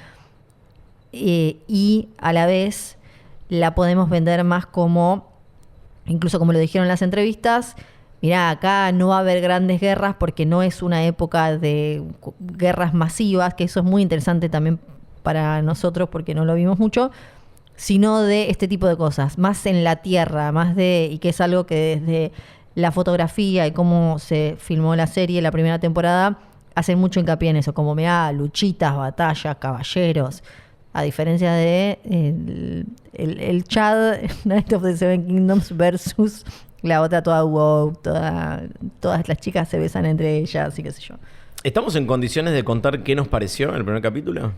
y a la vez la podemos vender más como, incluso como lo dijeron en las entrevistas, mirá, acá no va a haber grandes guerras porque no es una época de guerras masivas, que eso es muy interesante también para nosotros porque no lo vimos mucho, sino de este tipo de cosas, más en la tierra, y que es algo que desde la fotografía y cómo se filmó la serie, la primera temporada, hacen mucho hincapié en eso, como mirá, luchitas, batallas, caballeros, a diferencia de el Chad, Night of the Seven Kingdoms versus... La otra toda woke, todas las chicas se besan entre ellas y qué sé yo. ¿Estamos en condiciones de contar qué nos pareció el primer capítulo?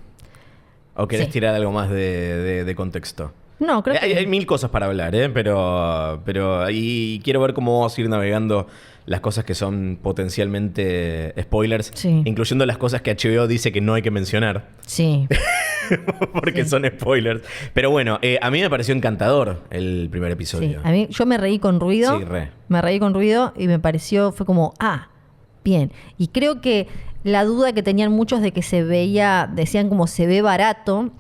¿O querés tirar algo más de contexto? No, creo que... Hay 1000 cosas para hablar, pero ahí quiero ver cómo vamos a ir navegando las cosas que son potencialmente spoilers, incluyendo las cosas que HBO dice que no hay que mencionar. Sí. Porque son spoilers. Pero bueno, a mí me pareció encantador el primer episodio. Sí, yo me reí con ruido. Sí, re. Me reí con ruido y me pareció, fue como, bien. Y creo que la duda que tenían muchos de que decían como se ve barato,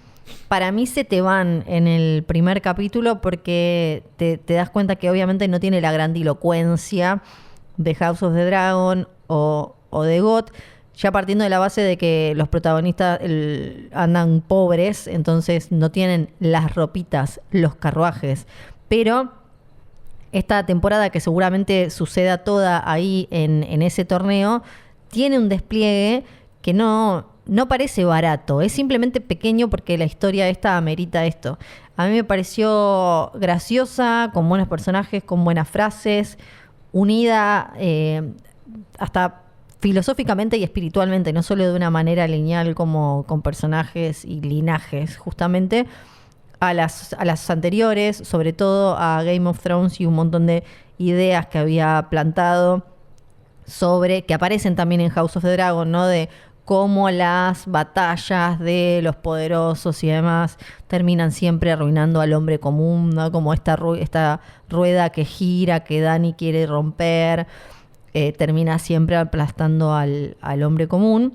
para mí se te van en el primer capítulo porque te das cuenta que obviamente no tiene la grandilocuencia de House of the Dragon o de GOT, ya partiendo de la base de que los protagonistas andan pobres, entonces no tienen las ropitas, los carruajes, pero esta temporada que seguramente suceda toda ahí en ese torneo, tiene un despliegue que no parece barato, es simplemente pequeño porque la historia esta amerita esto. A mí me pareció graciosa, con buenos personajes, con buenas frases, unida hasta filosóficamente y espiritualmente, no solo de una manera lineal como con personajes y linajes, justamente a las anteriores, sobre todo a Game of Thrones y un montón de ideas que había plantado que aparecen también en House of the Dragon, ¿no? De cómo las batallas de los poderosos y demás terminan siempre arruinando al hombre común, ¿no? Como esta rueda que gira, que Dany quiere romper, termina siempre aplastando al hombre común.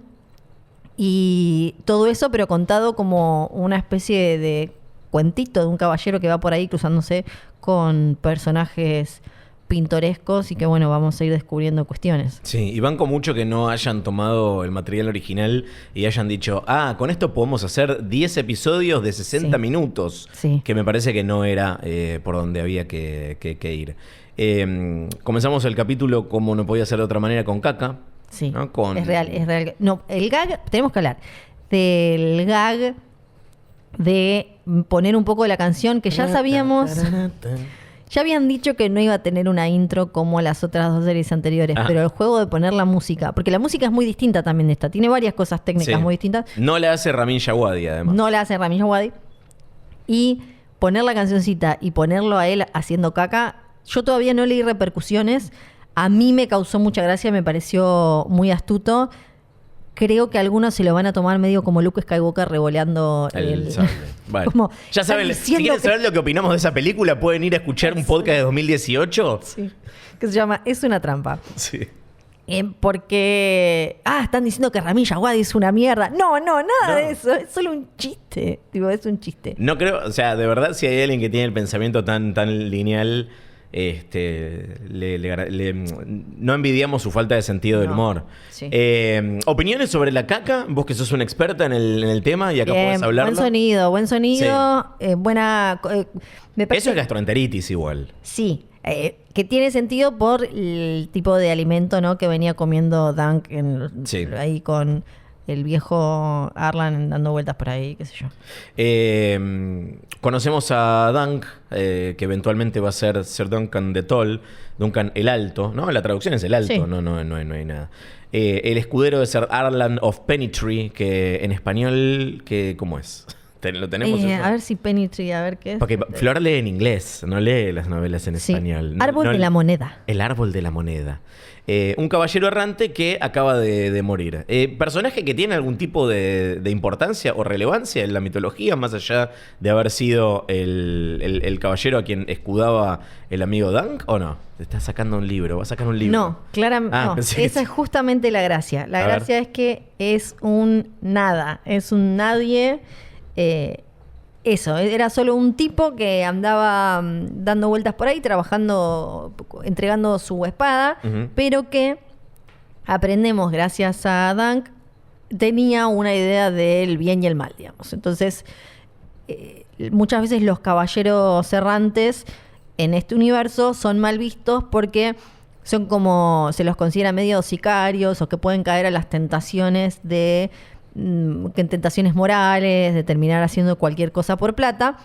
Y todo eso, pero contado como una especie de cuentito de un caballero que va por ahí cruzándose con personajes pintorescos y que bueno, vamos a ir descubriendo cuestiones. Sí, y banco mucho que no hayan tomado el material original y hayan dicho, con esto podemos hacer 10 episodios de 60 minutos, que me parece que no era por donde había que ir. Comenzamos el capítulo como no podía ser de otra manera con Caca. Sí, ¿no? es real. No, el gag, tenemos que hablar del gag de poner un poco de la canción que ya sabíamos... Ya habían dicho que no iba a tener una intro como las otras 2 series anteriores, pero el juego de poner la música, porque la música es muy distinta también de esta, tiene varias cosas técnicas muy distintas. No la hace Ramin Djawadi, además. No la hace Ramin Djawadi. Y poner la cancioncita y ponerlo a él haciendo caca, yo todavía no leí repercusiones. A mí me causó mucha gracia, me pareció muy astuto. Creo que algunos se lo van a tomar medio como Luke Skywalker revoleando el sable. Vale. Como, ya saben, si quieren saber lo que opinamos de esa película, pueden ir a escuchar un podcast de 2018. Sí, que se llama Es una trampa. Sí. Porque, están diciendo que Ramin Djawadi es una mierda. No, nada de eso. Es solo un chiste. Digo, es un chiste. No creo, o sea, de verdad, si hay alguien que tiene el pensamiento tan lineal, no envidiamos su falta de sentido del No, humor. sí. ¿Opiniones sobre la caca? Vos que sos una experta en el tema y acá podés hablarlo. Buen sonido, buena... me Eso parece, es gastroenteritis igual. sí, que tiene sentido por el tipo de alimento, ¿no? que venía comiendo Dunk Sí. ahí con el viejo Arlan dando vueltas por ahí, qué sé yo. Conocemos a Dunk, que eventualmente va a ser Sir Duncan de Toll, Duncan el Alto, ¿no? La traducción es el Alto, Sí. no hay nada. El escudero de Sir Arlan of Pennytree, que en español, ¿cómo es? ¿Lo tenemos eso? A ver si Pennytree, a ver qué es. Porque Flor lee en inglés, no lee las novelas en Sí. español. Árbol de la moneda. El árbol de la moneda. Un caballero errante que acaba de morir. Personaje que tiene algún tipo de importancia o relevancia en la mitología, más allá de haber sido el caballero a quien escudaba el amigo Dunk, ¿o no? Te está sacando un libro, va a sacar un libro. No, claramente no. pensé que Esa sí. es justamente la gracia. La A gracia ver. es que es un nada, es un nadie. Eso, era solo un tipo que andaba dando vueltas por ahí, trabajando, entregando su espada, Ujú. pero que aprendemos gracias a Dunk, tenía una idea del bien y el mal, digamos. Entonces, muchas veces los caballeros errantes en este universo son mal vistos porque son como, se los considera medio sicarios o que pueden caer a las tentaciones de que en tentaciones morales, de terminar haciendo cualquier cosa por plata,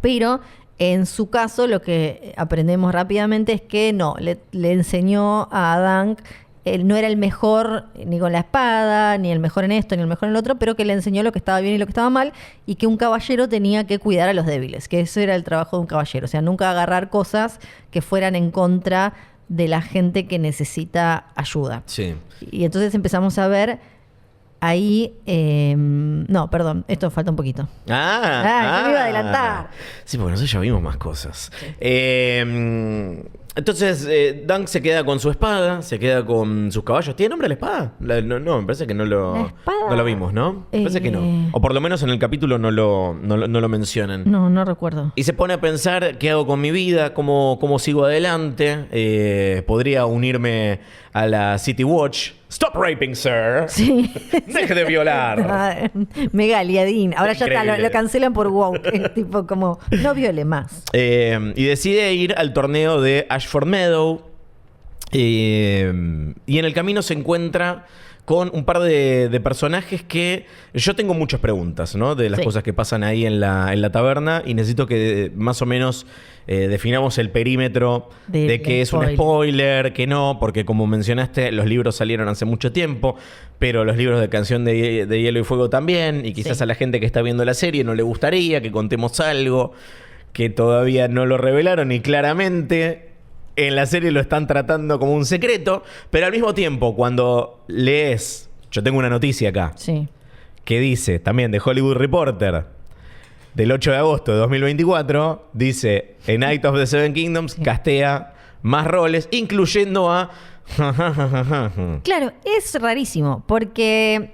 pero en su caso lo que aprendemos rápidamente es que no, le enseñó a Dunk, él no era el mejor ni con la espada, ni el mejor en esto, ni el mejor en el otro, pero que le enseñó lo que estaba bien y lo que estaba mal, y que un caballero tenía que cuidar a los débiles, que eso era el trabajo de un caballero, o sea, nunca agarrar cosas que fueran en contra de la gente que necesita ayuda. Sí. Y entonces empezamos a ver ahí... no, perdón, esto falta un poquito. yo me iba a adelantar. Sí, porque nosotros ya vimos más cosas. Entonces, Dunk se queda con su espada, se queda con sus caballos. ¿Tiene nombre la espada? No, me parece que no La lo, espada, no lo vimos, ¿no? Me parece que no. O por lo menos en el capítulo no lo mencionan. No recuerdo. Y se pone a pensar, ¿qué hago con mi vida? ¿Cómo sigo adelante? ¿Podría unirme a la City Watch? Stop raping, sir. Sí. Deje de violar. Mega liadín. Ahora ya está, Increíble. lo cancelan por woke. Es tipo como, no viole más. Y decide ir al torneo de Ashford Meadow. Y en el camino se encuentra con un par de personajes que yo tengo muchas preguntas, ¿no? De las Sí. cosas que pasan ahí en la taberna, y necesito que más o menos definamos el perímetro Del de qué es un spoiler, qué no, porque como mencionaste, los libros salieron hace mucho tiempo, pero los libros de Canción de Hielo y Fuego también, y quizás Sí. a la gente que está viendo la serie no le gustaría que contemos algo que todavía no lo revelaron, y claramente en la serie lo están tratando como un secreto, pero al mismo tiempo, cuando lees, yo tengo una noticia acá, Sí. que dice, también de Hollywood Reporter, del 8 de agosto de 2024, dice, A Night of the Seven Kingdoms castea más roles, incluyendo a... Claro, es rarísimo, porque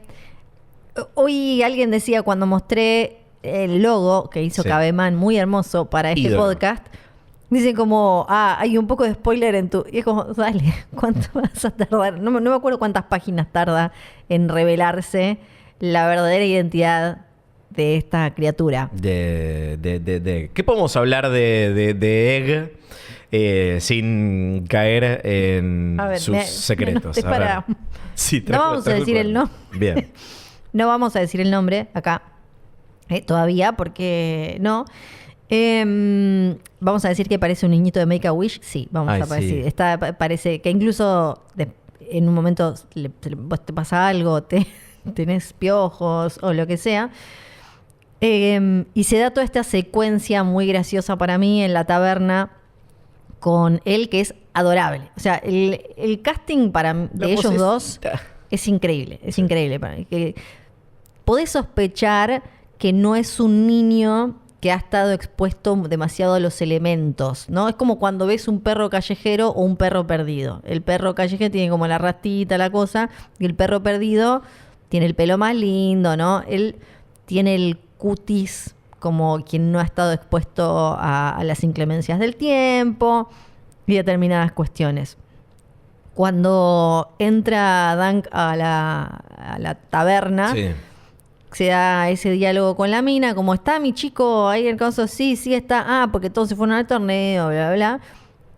hoy alguien decía cuando mostré el logo que hizo Sí. Cabeman, muy hermoso para este Ídolo. podcast, dice como, hay un poco de spoiler en tu... Y es como, dale, ¿cuánto vas a tardar? No me acuerdo cuántas páginas tarda en revelarse la verdadera identidad de esta criatura. ¿Qué podemos hablar de Egg sin caer en A ver, sus secretos? no, A ver. para- Sí, No vamos a decir el nombre. Bien. No vamos a decir el nombre acá todavía, porque no. Vamos a decir que parece un niñito de Make-A-Wish. Sí, vamos Ay, a decir. sí. Parece que incluso en un momento vos te pasa algo, tenés piojos o lo que sea. Y se da toda esta secuencia muy graciosa para mí en la taberna con él, que es adorable. O sea, el casting de ellos dos es increíble. Es increíble para mí. Que podés sospechar que no es un niño que ha estado expuesto demasiado a los elementos, ¿no? Es como cuando ves un perro callejero o un perro perdido. El perro callejero tiene como la ratita, la cosa, y el perro perdido tiene el pelo más lindo, ¿no? Él tiene el cutis como quien no ha estado expuesto a las inclemencias del tiempo y determinadas cuestiones. Cuando entra Dunk a la taberna, Sí. se da ese diálogo con la mina, como está mi chico ahí en el caso, sí está, porque todos se fueron al torneo, bla, bla, bla.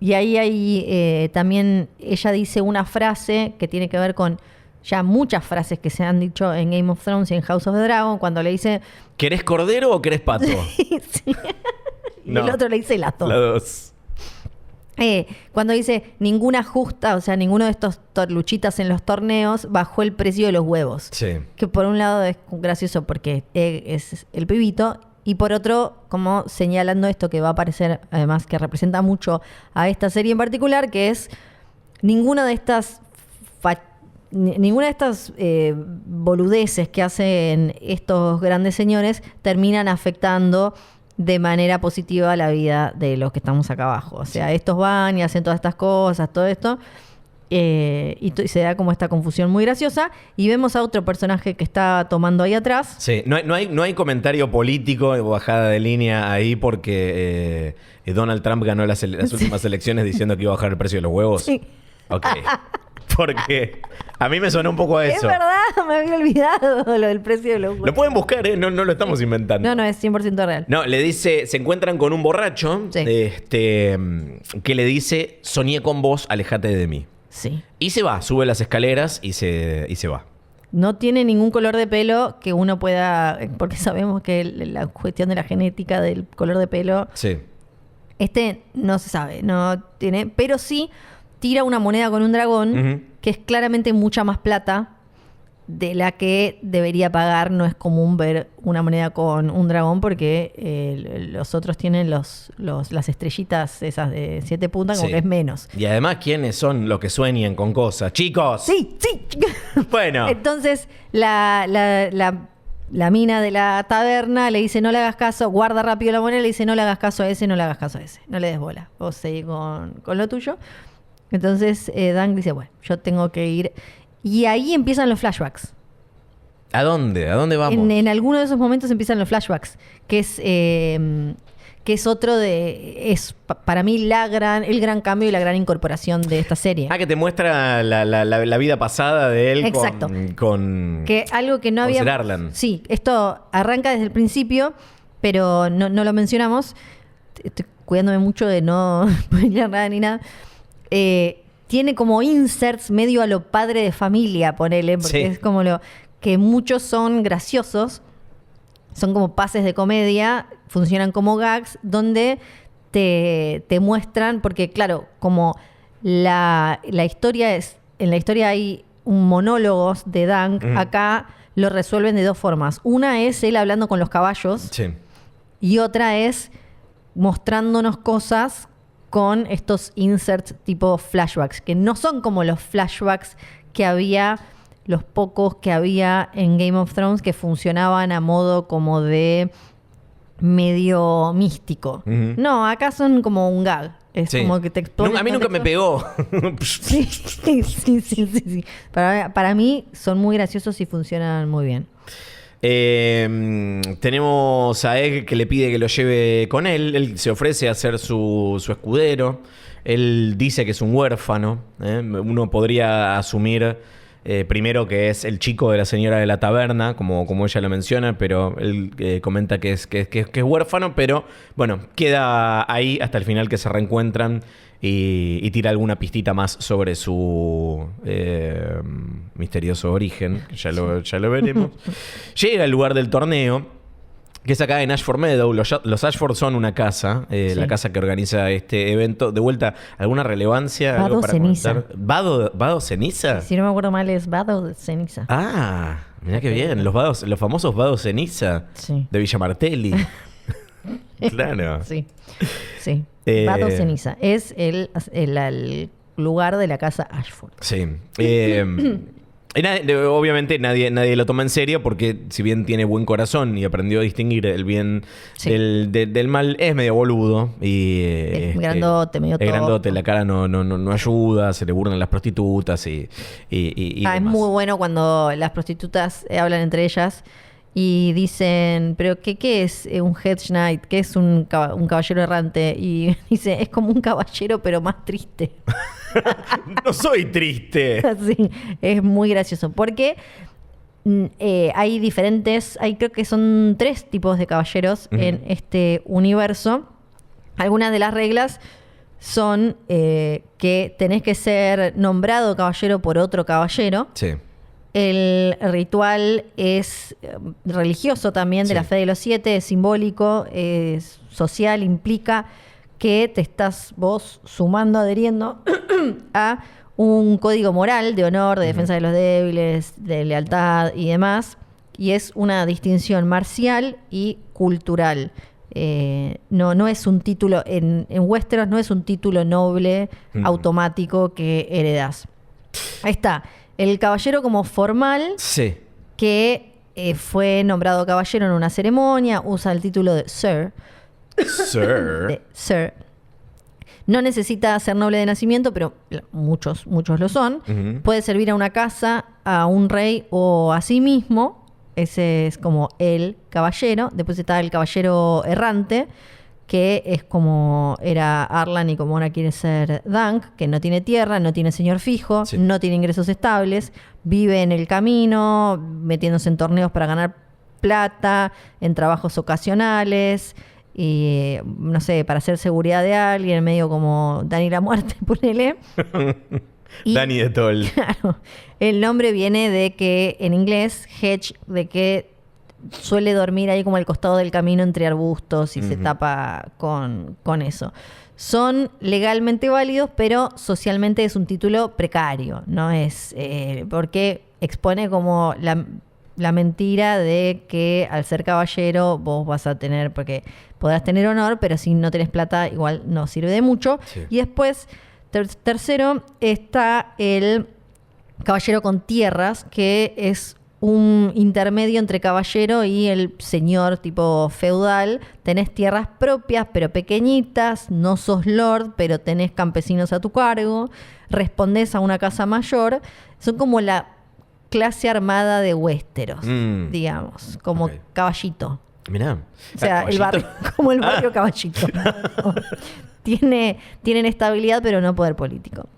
Y ahí también ella dice una frase que tiene que ver con ya muchas frases que se han dicho en Game of Thrones y en House of the Dragon, cuando le dice... ¿Querés cordero o querés pato? Sí. Y No. el otro le dice las dos. Las dos. Cuando dice ninguna justa, o sea, ninguno de estos luchitas en los torneos bajó el precio de los huevos. Sí. Que por un lado es gracioso porque es el pibito, y por otro, como señalando esto que va a aparecer, además que representa mucho a esta serie en particular, que es ninguna de estas boludeces que hacen estos grandes señores terminan afectando de manera positiva la vida de los que estamos acá abajo. O sea, estos van y hacen todas estas cosas, todo esto, y se da como esta confusión muy graciosa, y vemos a otro personaje que está tomando ahí atrás. Sí, no hay comentario político o bajada de línea ahí porque Donald Trump ganó las últimas elecciones diciendo que iba a bajar el precio de los huevos. Sí. Ok. Porque a mí me sonó un poco a Es eso. verdad, me había olvidado lo del precio de los huevos. Lo pueden buscar, ¿eh? No lo estamos inventando. No, es 100% real. No, le dice, se encuentran con un borracho Sí. que le dice, soñé con vos, alejate de mí. Sí. Y se va, sube las escaleras y se va. No tiene ningún color de pelo que uno pueda... Porque sabemos que la cuestión de la genética del color de pelo... Sí. No se sabe, no tiene... Pero sí tira una moneda con un dragón, Ujú. que es claramente mucha más plata de la que debería pagar. No es común ver una moneda con un dragón porque los otros tienen las estrellitas esas de 7 puntas, como Sí. que es menos. Y además, ¿quiénes son los que sueñan con cosas? ¡Chicos! Sí. Bueno. Entonces, la mina de la taberna le dice, no le hagas caso, guarda rápido la moneda, le dice, no le hagas caso a ese, no le hagas caso a ese, no le des bola, vos seguís con lo tuyo. Entonces, Dan dice, bueno, yo tengo que ir. Y ahí empiezan los flashbacks. ¿A dónde? ¿A dónde vamos? En alguno de esos momentos empiezan los flashbacks, que es otro para mí el gran cambio y la gran incorporación de esta serie. Que te muestra la vida pasada de él. Exacto. con Que algo que no con había... Sir Arlan. Sí, esto arranca desde el principio, pero no lo mencionamos. Estoy cuidándome mucho de no spoilear nada ni nada. Tiene como inserts medio a lo padre de familia, ponele, porque Sí. es como que muchos son graciosos, son como pases de comedia, funcionan como gags, donde te muestran, porque claro, como la historia en la historia hay un monólogos de Dunk, acá lo resuelven de dos formas. Una es él hablando con los caballos, Sí. y otra es mostrándonos cosas con estos inserts tipo flashbacks, que no son como los flashbacks que había, los pocos que había en Game of Thrones, que funcionaban a modo como de medio místico. Ujú. No, acá son como un gag. Es Sí. como que te exponen A mí nunca me contexto. pegó. Sí, sí. Para mí son muy graciosos y funcionan muy bien. Tenemos a Egg que le pide que lo lleve con él. Él se ofrece a ser su escudero. Él dice que es un huérfano. Uno podría asumir primero que es el chico de la señora de la taberna, como ella lo menciona, pero él comenta que es huérfano, pero bueno, queda ahí hasta el final que se reencuentran y tira alguna pistita más sobre su misterioso origen, que ya lo veremos. Llega al lugar del torneo, que es acá en Ashford Meadow. Los Ashford son una casa, Sí. la casa que organiza este evento. De vuelta, ¿alguna relevancia? ¿Algo Vado para Ceniza. comentar? ¿Vado Ceniza? Si no me acuerdo mal, es Vado de Ceniza. Ah, mirá qué bien. Los famosos vados ceniza Sí. de Villa Martelli. Claro. Sí. Eh, Vado Ceniza. Es el lugar de la casa Ashford. Sí. Obviamente nadie lo toma en serio porque si bien tiene buen corazón y aprendió a distinguir el bien Sí. del mal, es medio boludo. Y, Es grandote, medio es grandote, tosco. la cara no ayuda, se le burlan las prostitutas y Es demás. muy bueno cuando las prostitutas hablan entre ellas y dicen, ¿pero qué es un Hedge Knight? ¿Qué es un caballero errante? Y dice, es como un caballero pero más triste. No soy triste. Sí, es muy gracioso. Porque hay diferentes, creo que son 3 tipos de caballeros en este universo. Algunas de las reglas son que tenés que ser nombrado caballero por otro caballero. Sí. El ritual es religioso también, de la fe de los 7, es simbólico, es social, implica que te estás vos sumando, adheriendo a un código moral de honor, de defensa de los débiles, de lealtad y demás. Y es una distinción marcial y cultural. No es un título, en Westeros no es un título noble automático que heredás. Ahí está. El caballero como formal, Sí. que fue nombrado caballero en una ceremonia, usa el título de Sir. Sir. De Sir. No necesita ser noble de nacimiento, pero muchos lo son. Puede servir a una casa, a un rey o a sí mismo. Ese es como el caballero. Después está el caballero errante, que es como era Arlan y como ahora quiere ser Dunk, que no tiene tierra, no tiene señor fijo, no tiene ingresos estables, vive en el camino, metiéndose en torneos para ganar plata, en trabajos ocasionales, y no sé, para hacer seguridad de alguien, medio como Dani la Muerte, ponele. Y, Dani de Toll. Claro, el nombre viene de que, en inglés, hedge, de que suele dormir ahí como al costado del camino entre arbustos y se tapa con eso. Son legalmente válidos, pero socialmente es un título precario, ¿no? Es porque expone como la mentira de que al ser caballero vos vas a tener, porque podrás tener honor, pero si no tenés plata igual no sirve de mucho. Sí. Y después, tercero, está el caballero con tierras, que es un intermedio entre caballero y el señor tipo feudal. Tenés tierras propias, pero pequeñitas. No sos lord, pero tenés campesinos a tu cargo. Respondés a una casa mayor. Son como la clase armada de Westeros, digamos. Como caballito. Mirá. O sea, el barrio, como el barrio Caballito. Tienen estabilidad, pero no poder político.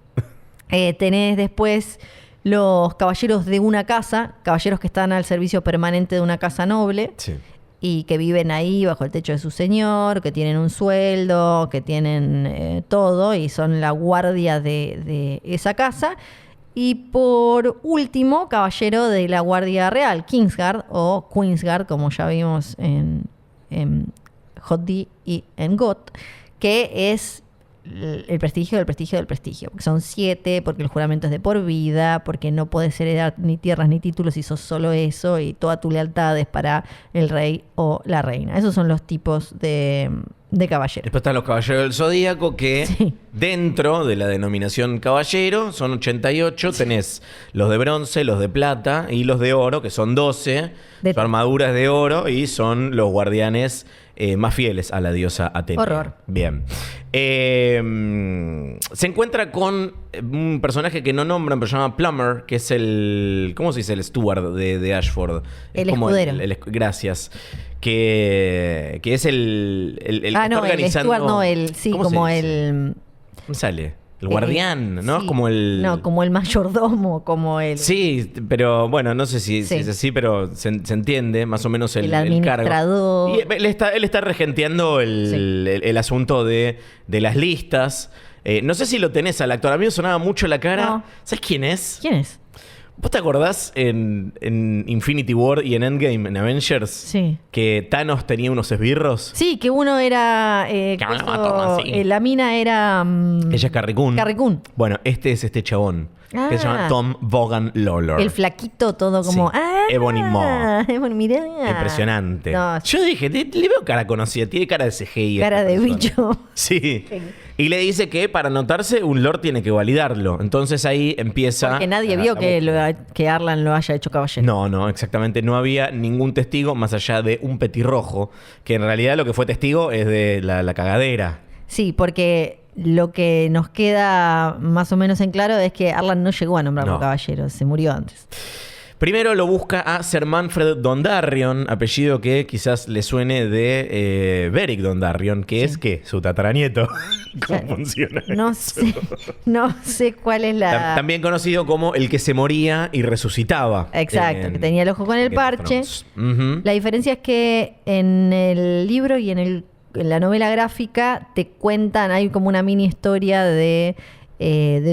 Tenés después los caballeros de una casa, caballeros que están al servicio permanente de una casa noble, sí, y que viven ahí bajo el techo de su señor, que tienen un sueldo, que tienen todo, y son la guardia de esa casa. Y por último, caballero de la Guardia Real, Kingsguard o Queensguard, como ya vimos en Hot D y en GOT, que es el prestigio del prestigio del prestigio, porque son 7, porque el juramento es de por vida, porque no puedes heredar ni tierras ni títulos si sos solo eso, y toda tu lealtad es para el rey o la reina. Esos son los tipos de caballeros. Después están los caballeros del Zodíaco, que sí, dentro de la denominación caballero son 88. Sí. Tenés los de bronce, los de plata y los de oro, que son 12. Su armadura es de oro y son los guardianes más fieles a la diosa Atenea. Horror. Bien. Se encuentra con un personaje que no nombran, pero se llama Plummer, que es el... ¿Cómo se dice? El steward de Ashford. El escudero. Gracias. Que es el que está organizando... El steward no, sí, como el... ¿Cómo sale? El guardián, ¿no? Sí. Como el... No, como el mayordomo, como el... Sí, pero bueno, no sé si es así, pero se entiende más o menos el administrador. cargo. Y él está regenteando el asunto de las listas. No sé si lo tenés al actor. A mí me sonaba mucho la cara. No. ¿Sabes quién es? ¿Quién es? ¿Vos te acordás en Infinity War y en Endgame, en Avengers? Sí. Que Thanos tenía unos esbirros. Sí, que uno era... la mina era... Ella es Carrie Coon. Carrie Coon. Bueno, este es este chabón. Que se llama Tom Vaughan Lawlor. El flaquito todo como... Sí. Ebony Maw. Mirá. Impresionante. No. Yo dije, le veo cara conocida. Tiene cara de CGI. Cara de bicho. Sí. Y le dice que para anotarse un lord tiene que validarlo. Entonces ahí empieza... Porque nadie vio que Arlan lo haya hecho caballero. No, exactamente. No había ningún testigo más allá de un petirrojo, que en realidad lo que fue testigo es de la cagadera. Sí, porque lo que nos queda más o menos en claro es que Arlan no llegó a nombrarlo caballero, se murió antes. Primero lo busca a Sir Manfred Dondarrion, apellido que quizás le suene de Beric Dondarrion, que es ¿qué? Su tataranieto. ¿Cómo funciona? No sé cuál es la... También conocido como el que se moría y resucitaba. Exacto, que tenía el ojo con el Game of parche. Thrones. La diferencia es que en el libro y en la novela gráfica te cuentan, hay como una mini historia de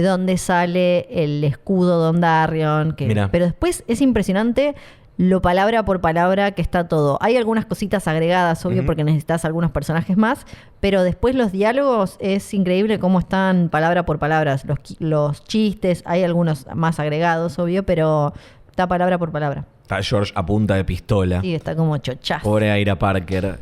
dónde sale el escudo Dondarrion. Mirá. Pero después es impresionante lo palabra por palabra que está todo. Hay algunas cositas agregadas, obvio, porque necesitas algunos personajes más, pero después los diálogos es increíble cómo están palabra por palabra. Los chistes, hay algunos más agregados, obvio, pero está palabra por palabra. Está George a punta de pistola. Sí, está como chochazo. Pobre Aira Parker.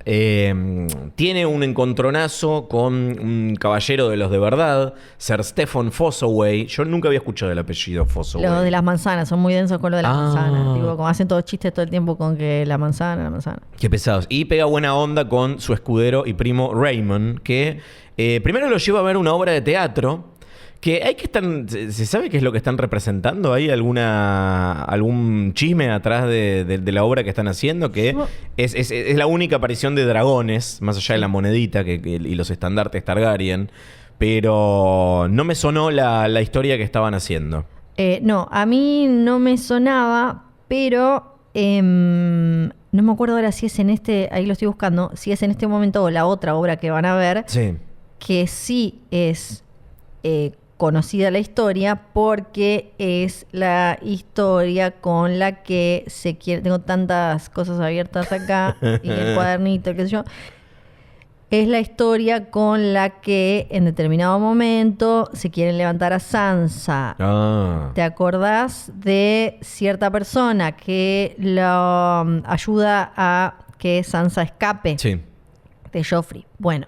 Tiene un encontronazo con un caballero de los de verdad, Sir Stephen Fossoway. Yo nunca había escuchado el apellido Fossoway. Lo de las manzanas, son muy densos con lo de las manzanas. Tipo, como hacen todos chistes todo el tiempo con que la manzana. Qué pesados. Y pega buena onda con su escudero y primo Raymond, que primero lo lleva a ver una obra de teatro. Que hay que estar... ¿Se sabe qué es lo que están representando? ¿Hay algún chisme atrás de la obra que están haciendo? Que es la única aparición de dragones, más allá de la monedita y los estandartes Targaryen. Pero no me sonó la historia que estaban haciendo. No, a mí no me sonaba, pero no me acuerdo ahora si es en ahí lo estoy buscando, si es en este momento o la otra obra que van a ver, que sí es... conocida la historia porque es la historia con la que se quiere... Tengo tantas cosas abiertas acá y el cuadernito, qué sé yo. Es la historia con la que en determinado momento se quieren levantar a Sansa. ¿Te acordás de cierta persona que lo ayuda a que Sansa escape? Sí. De Joffrey. Bueno...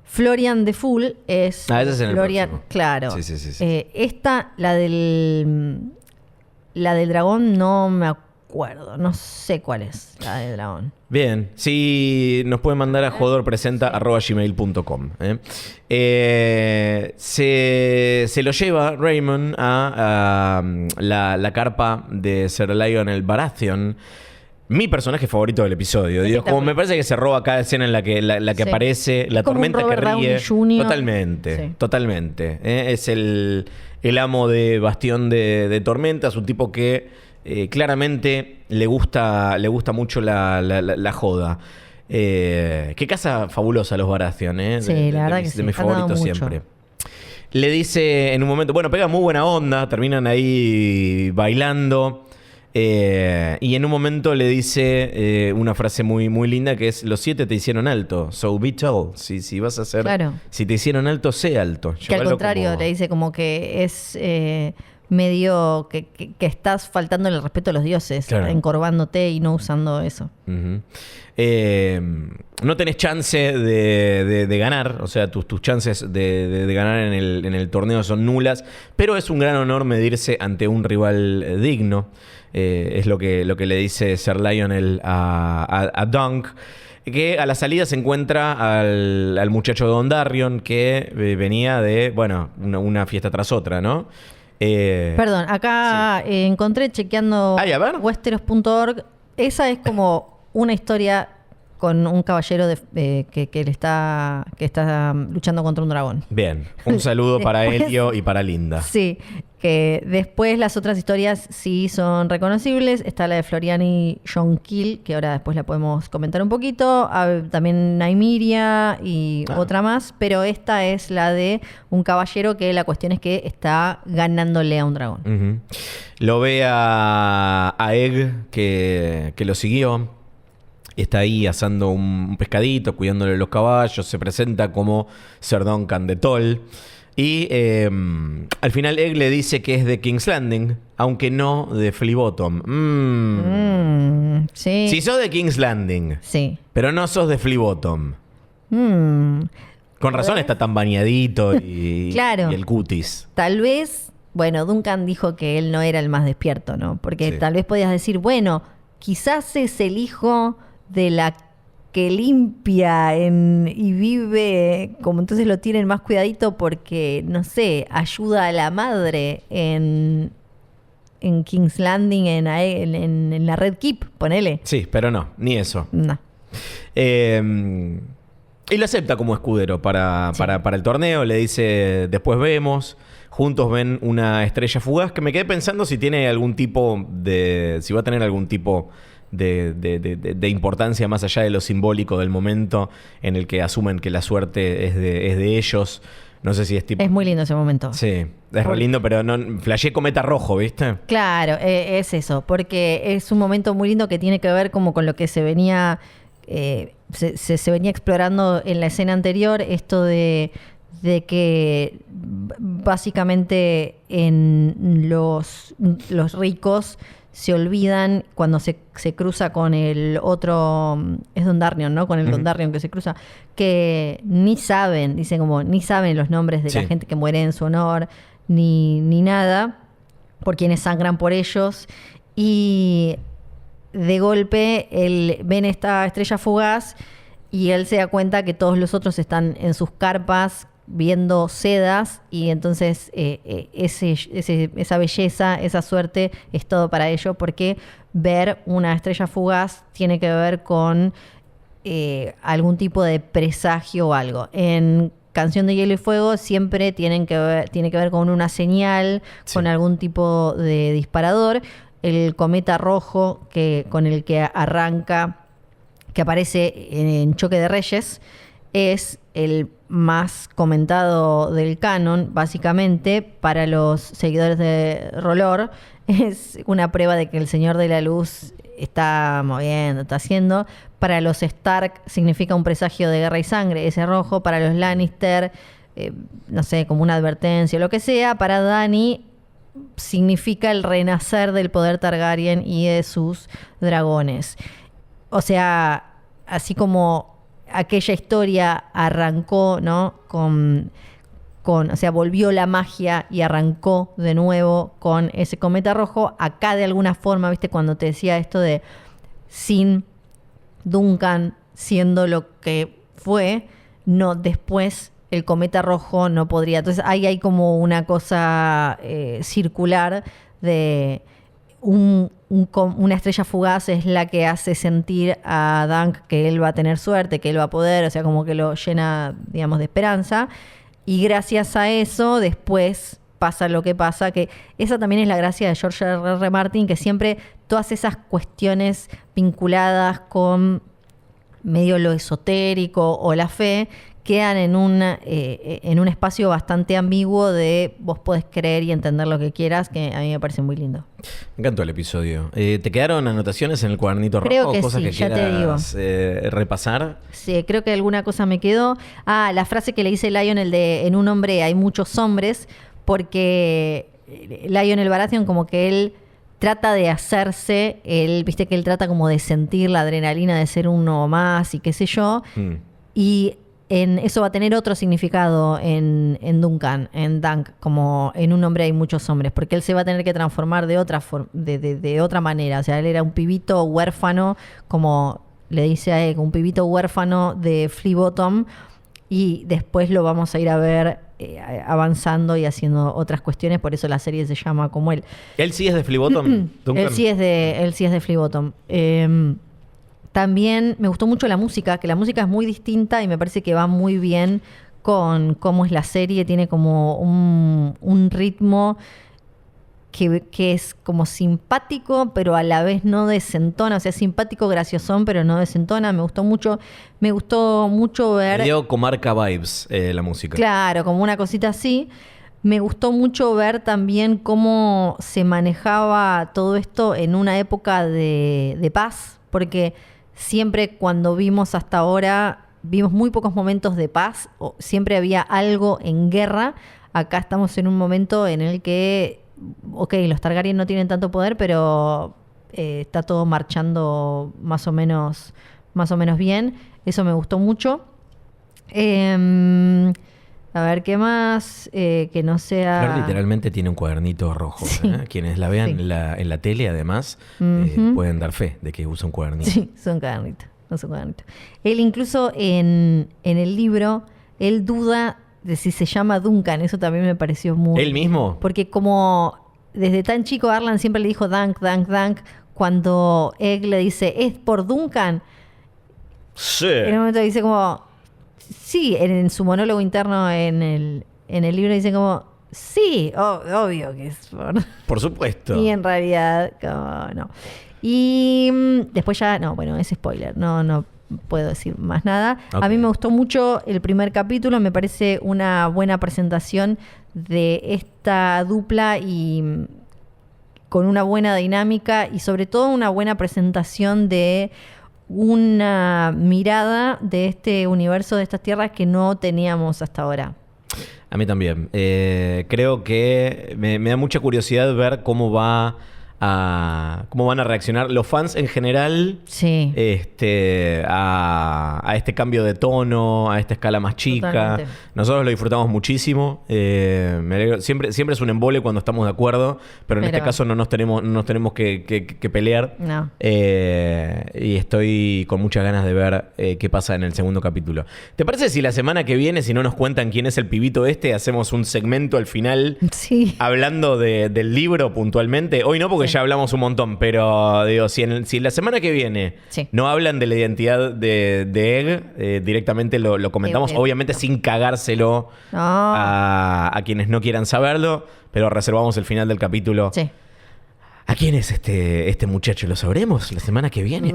Florian the Fool es... ese es en Florian, el próximo. claro. Sí. Esta, la del dragón, no me acuerdo. No sé cuál es la del dragón. Bien. Si nos pueden mandar a jugadorpresenta@gmail.com. Se lo lleva Raymond a la carpa de Sir Lionel Baratheon. Mi personaje favorito del episodio. Digo, como me parece que se roba cada escena en la que aparece, la tormenta que ríe. Totalmente. Es el amo de Bastión de Tormentas, un tipo que claramente le gusta mucho la joda. Qué casa fabulosa los Baratheon, Sí, la verdad que sí. De mis favoritos siempre. Le dice en un momento, bueno, pega muy buena onda, terminan ahí bailando. Y en un momento le dice una frase muy, muy linda que es: los 7 te hicieron alto, so be tall. Si vas a hacer... Claro. Si te hicieron alto, sé alto. Que al contrario, le dice como que es medio que estás faltando el respeto a los dioses, encorvándote y no usando eso. No tenés chance de ganar, o sea, tus chances de ganar en el torneo son nulas, pero es un gran honor medirse ante un rival digno. Es lo que le dice Sir Lionel a Dunk, que a la salida se encuentra al muchacho Dondarrion que venía de, bueno, una fiesta tras otra, ¿no? Perdón, acá encontré chequeando Westeros.org. Esa es como una historia con un caballero que está luchando contra un dragón. Bien, un saludo para Elio y para Linda. Sí, que después las otras historias sí son reconocibles. Está la de Florian y John Kill, que ahora después la podemos comentar un poquito. También Nymeria y otra más, pero esta es la de un caballero que la cuestión es que está ganándole a un dragón. Lo ve a Egg que lo siguió. Está ahí asando un pescadito, cuidándole los caballos. Se presenta como Sir Duncan de Toll. Y al final Egg le dice que es de King's Landing, aunque no de Fleabottom. Sí. Si sos de King's Landing, pero no sos de Fleabottom. Con razón está tan bañadito y el cutis. Tal vez, bueno, Duncan dijo que él no era el más despierto, ¿no? Porque tal vez podías decir, bueno, quizás es el hijo de la que limpia y vive, como entonces lo tienen más cuidadito porque, no sé, ayuda a la madre en en King's Landing, en la Red Keep, ponele. Sí, pero no, ni eso. No. Y lo acepta como escudero para el torneo. Le dice, después vemos. Juntos ven una estrella fugaz que me quedé pensando si tiene algún tipo de... Si va a tener algún tipo de importancia más allá de lo simbólico del momento en el que asumen que la suerte es de ellos. No sé si es tipo... Es muy lindo ese momento. Sí, es re lindo, pero no flasheé cometa rojo, ¿viste? Claro, es eso, porque es un momento muy lindo que tiene que ver como con lo que se venía... se venía explorando en la escena anterior, esto de que básicamente en los ricos se olvidan cuando se cruza con el otro, es Dondarrion, ¿no? Con el Dondarrion que se cruza, que ni saben, dicen como, ni saben los nombres de la gente que muere en su honor, ni nada, por quienes sangran por ellos, y de golpe ven esta estrella fugaz y él se da cuenta que todos los otros están en sus carpas viendo sedas, y entonces esa belleza, esa suerte es todo para ellos, porque ver una estrella fugaz tiene que ver con algún tipo de presagio o algo. En Canción de Hielo y Fuego siempre tiene que ver con una señal, con algún tipo de disparador. El cometa rojo con el que arranca, que aparece en Choque de Reyes, es el más comentado del canon, básicamente. Para los seguidores de Rolor, es una prueba de que el Señor de la Luz está moviendo, está haciendo. Para los Stark significa un presagio de guerra y sangre, ese rojo. Para los Lannister, no sé, como una advertencia o lo que sea. Para Dany significa el renacer del poder Targaryen y de sus dragones. O sea, así como aquella historia arrancó, ¿no? O sea, volvió la magia y arrancó de nuevo con ese cometa rojo. Acá de alguna forma, ¿viste? Cuando te decía esto de sin Duncan siendo lo que fue, no, después el cometa rojo no podría. Entonces ahí hay como una cosa circular de una estrella fugaz es la que hace sentir a Dunk que él va a tener suerte, que él va a poder, o sea, como que lo llena, digamos, de esperanza. Y gracias a eso, después pasa lo que pasa, que esa también es la gracia de George R.R. Martin, que siempre todas esas cuestiones vinculadas con medio lo esotérico o la fe quedan en un espacio bastante ambiguo de vos podés creer y entender lo que quieras, que a mí me parece muy lindo. Me encantó el episodio. ¿Te quedaron anotaciones en el cuadernito rojo? Creo que ¿Cosas sí, que ya quieras, te digo. repasar? Sí, creo que alguna cosa me quedó. La frase que le dice Lion, el de en un hombre hay muchos hombres, porque Lion el Baratheon como que él trata de hacerse, viste que él trata como de sentir la adrenalina de ser uno más y qué sé yo, y eso va a tener otro significado en Duncan, en Dunk, como en un hombre hay muchos hombres, porque él se va a tener que transformar de otra de otra manera. O sea, él era un pibito huérfano, como le dice a él, un pibito huérfano de Flea Bottom, y después lo vamos a ir a ver avanzando y haciendo otras cuestiones, por eso la serie se llama como él. ¿Él sí es de Flea Bottom? Él sí es de Flea Bottom. También me gustó mucho la música, que la música es muy distinta y me parece que va muy bien con cómo es la serie. Tiene como un ritmo que es como simpático, pero a la vez no desentona. O sea, simpático, graciosón, pero no desentona. Me gustó mucho ver... Me dio comarca vibes la música. Claro, como una cosita así. Me gustó mucho ver también cómo se manejaba todo esto en una época de paz, porque siempre cuando vimos hasta ahora, vimos muy pocos momentos de paz, siempre había algo en guerra. Acá estamos en un momento en el que, ok, los Targaryen no tienen tanto poder, pero está todo marchando más o menos bien. Eso me gustó mucho. A ver, ¿qué más? Que no sea... Flor literalmente tiene un cuadernito rojo. Sí. Quienes la vean Sí. en la tele, además, pueden dar fe de que usa un cuadernito. Sí, son cuadernitos. Él incluso en el libro, él duda de si se llama Duncan. Eso también me pareció muy... ¿Él mismo? Porque como desde tan chico Arlan siempre le dijo Dunk, Dunk, Dunk. Cuando Egg le dice, ¿es por Duncan? Sí. En un momento dice como, sí, en su monólogo interno en el libro dice como, sí, obvio que es Por supuesto. Y en realidad, como, no. Y después ya, no, bueno, es spoiler, no puedo decir más nada. Ok. A mí me gustó mucho el primer capítulo, me parece una buena presentación de esta dupla y con una buena dinámica y sobre todo una buena presentación de una mirada de este universo, de estas tierras que no teníamos hasta ahora. A mí también. Creo que me da mucha curiosidad ver cómo van a reaccionar los fans en general Sí. a este cambio de tono, a esta escala más chica. Totalmente. Nosotros lo disfrutamos muchísimo. Me alegro. Siempre es un embole cuando estamos de acuerdo, pero en este caso no nos tenemos que pelear. No. Y estoy con muchas ganas de ver qué pasa en el segundo capítulo. ¿Te parece si la semana que viene, si no nos cuentan quién es el pibito hacemos un segmento al final Sí. hablando del libro puntualmente? Hoy no, porque Sí. ya hablamos un montón, pero digo, si la semana que viene Sí. no hablan de la identidad de Egg, directamente lo comentamos, obviamente sin cagárselo No. a quienes no quieran saberlo, pero reservamos el final del capítulo. Sí. ¿A quién es este muchacho? ¿Lo sabremos la semana que viene?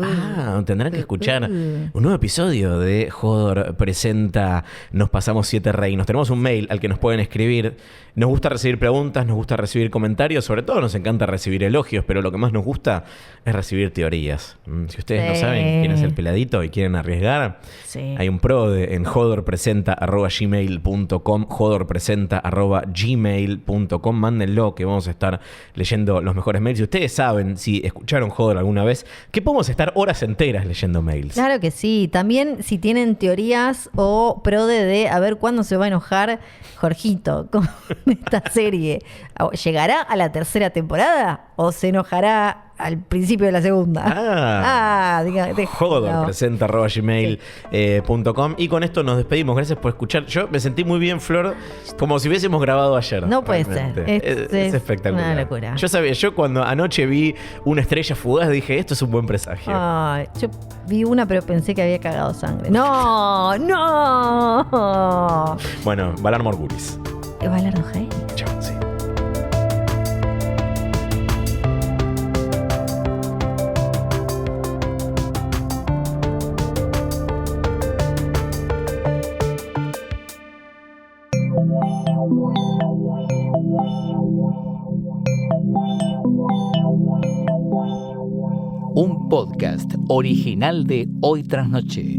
Tendrán que escuchar un nuevo episodio de Hodor presenta Nos pasamos 7 reinos. Tenemos un mail al que nos pueden escribir. Nos gusta recibir preguntas, nos gusta recibir comentarios, sobre todo nos encanta recibir elogios, pero lo que más nos gusta es recibir teorías. Si ustedes no saben quién es el peladito y quieren arriesgar, Sí. hay un pro en hodorpresenta@gmail.com, hodorpresenta@gmail.com. Mándenlo, que vamos a estar leyendo los mejores mails. Si ustedes saben, si escucharon Hodor alguna vez, que podemos estar horas enteras leyendo mails. Claro que sí. También si tienen teorías o de a ver cuándo se va a enojar Jorgito con esta serie. ¿Llegará a la tercera temporada o se enojará al principio de la segunda? Hodorpresenta@gmail.com. Y con esto nos despedimos. Gracias por escuchar. Yo me sentí muy bien, Flor, como si hubiésemos grabado ayer. No puede realmente. ser. Es espectacular. Una locura. Yo cuando anoche vi una estrella fugaz dije, esto es un buen presagio. Ay, yo vi una, pero pensé que había cagado sangre. ¡No! ¡No! Bueno, Valar Morgulis. Valar Doheny. Chao, sí. Un podcast original de Hoy Tras Noche.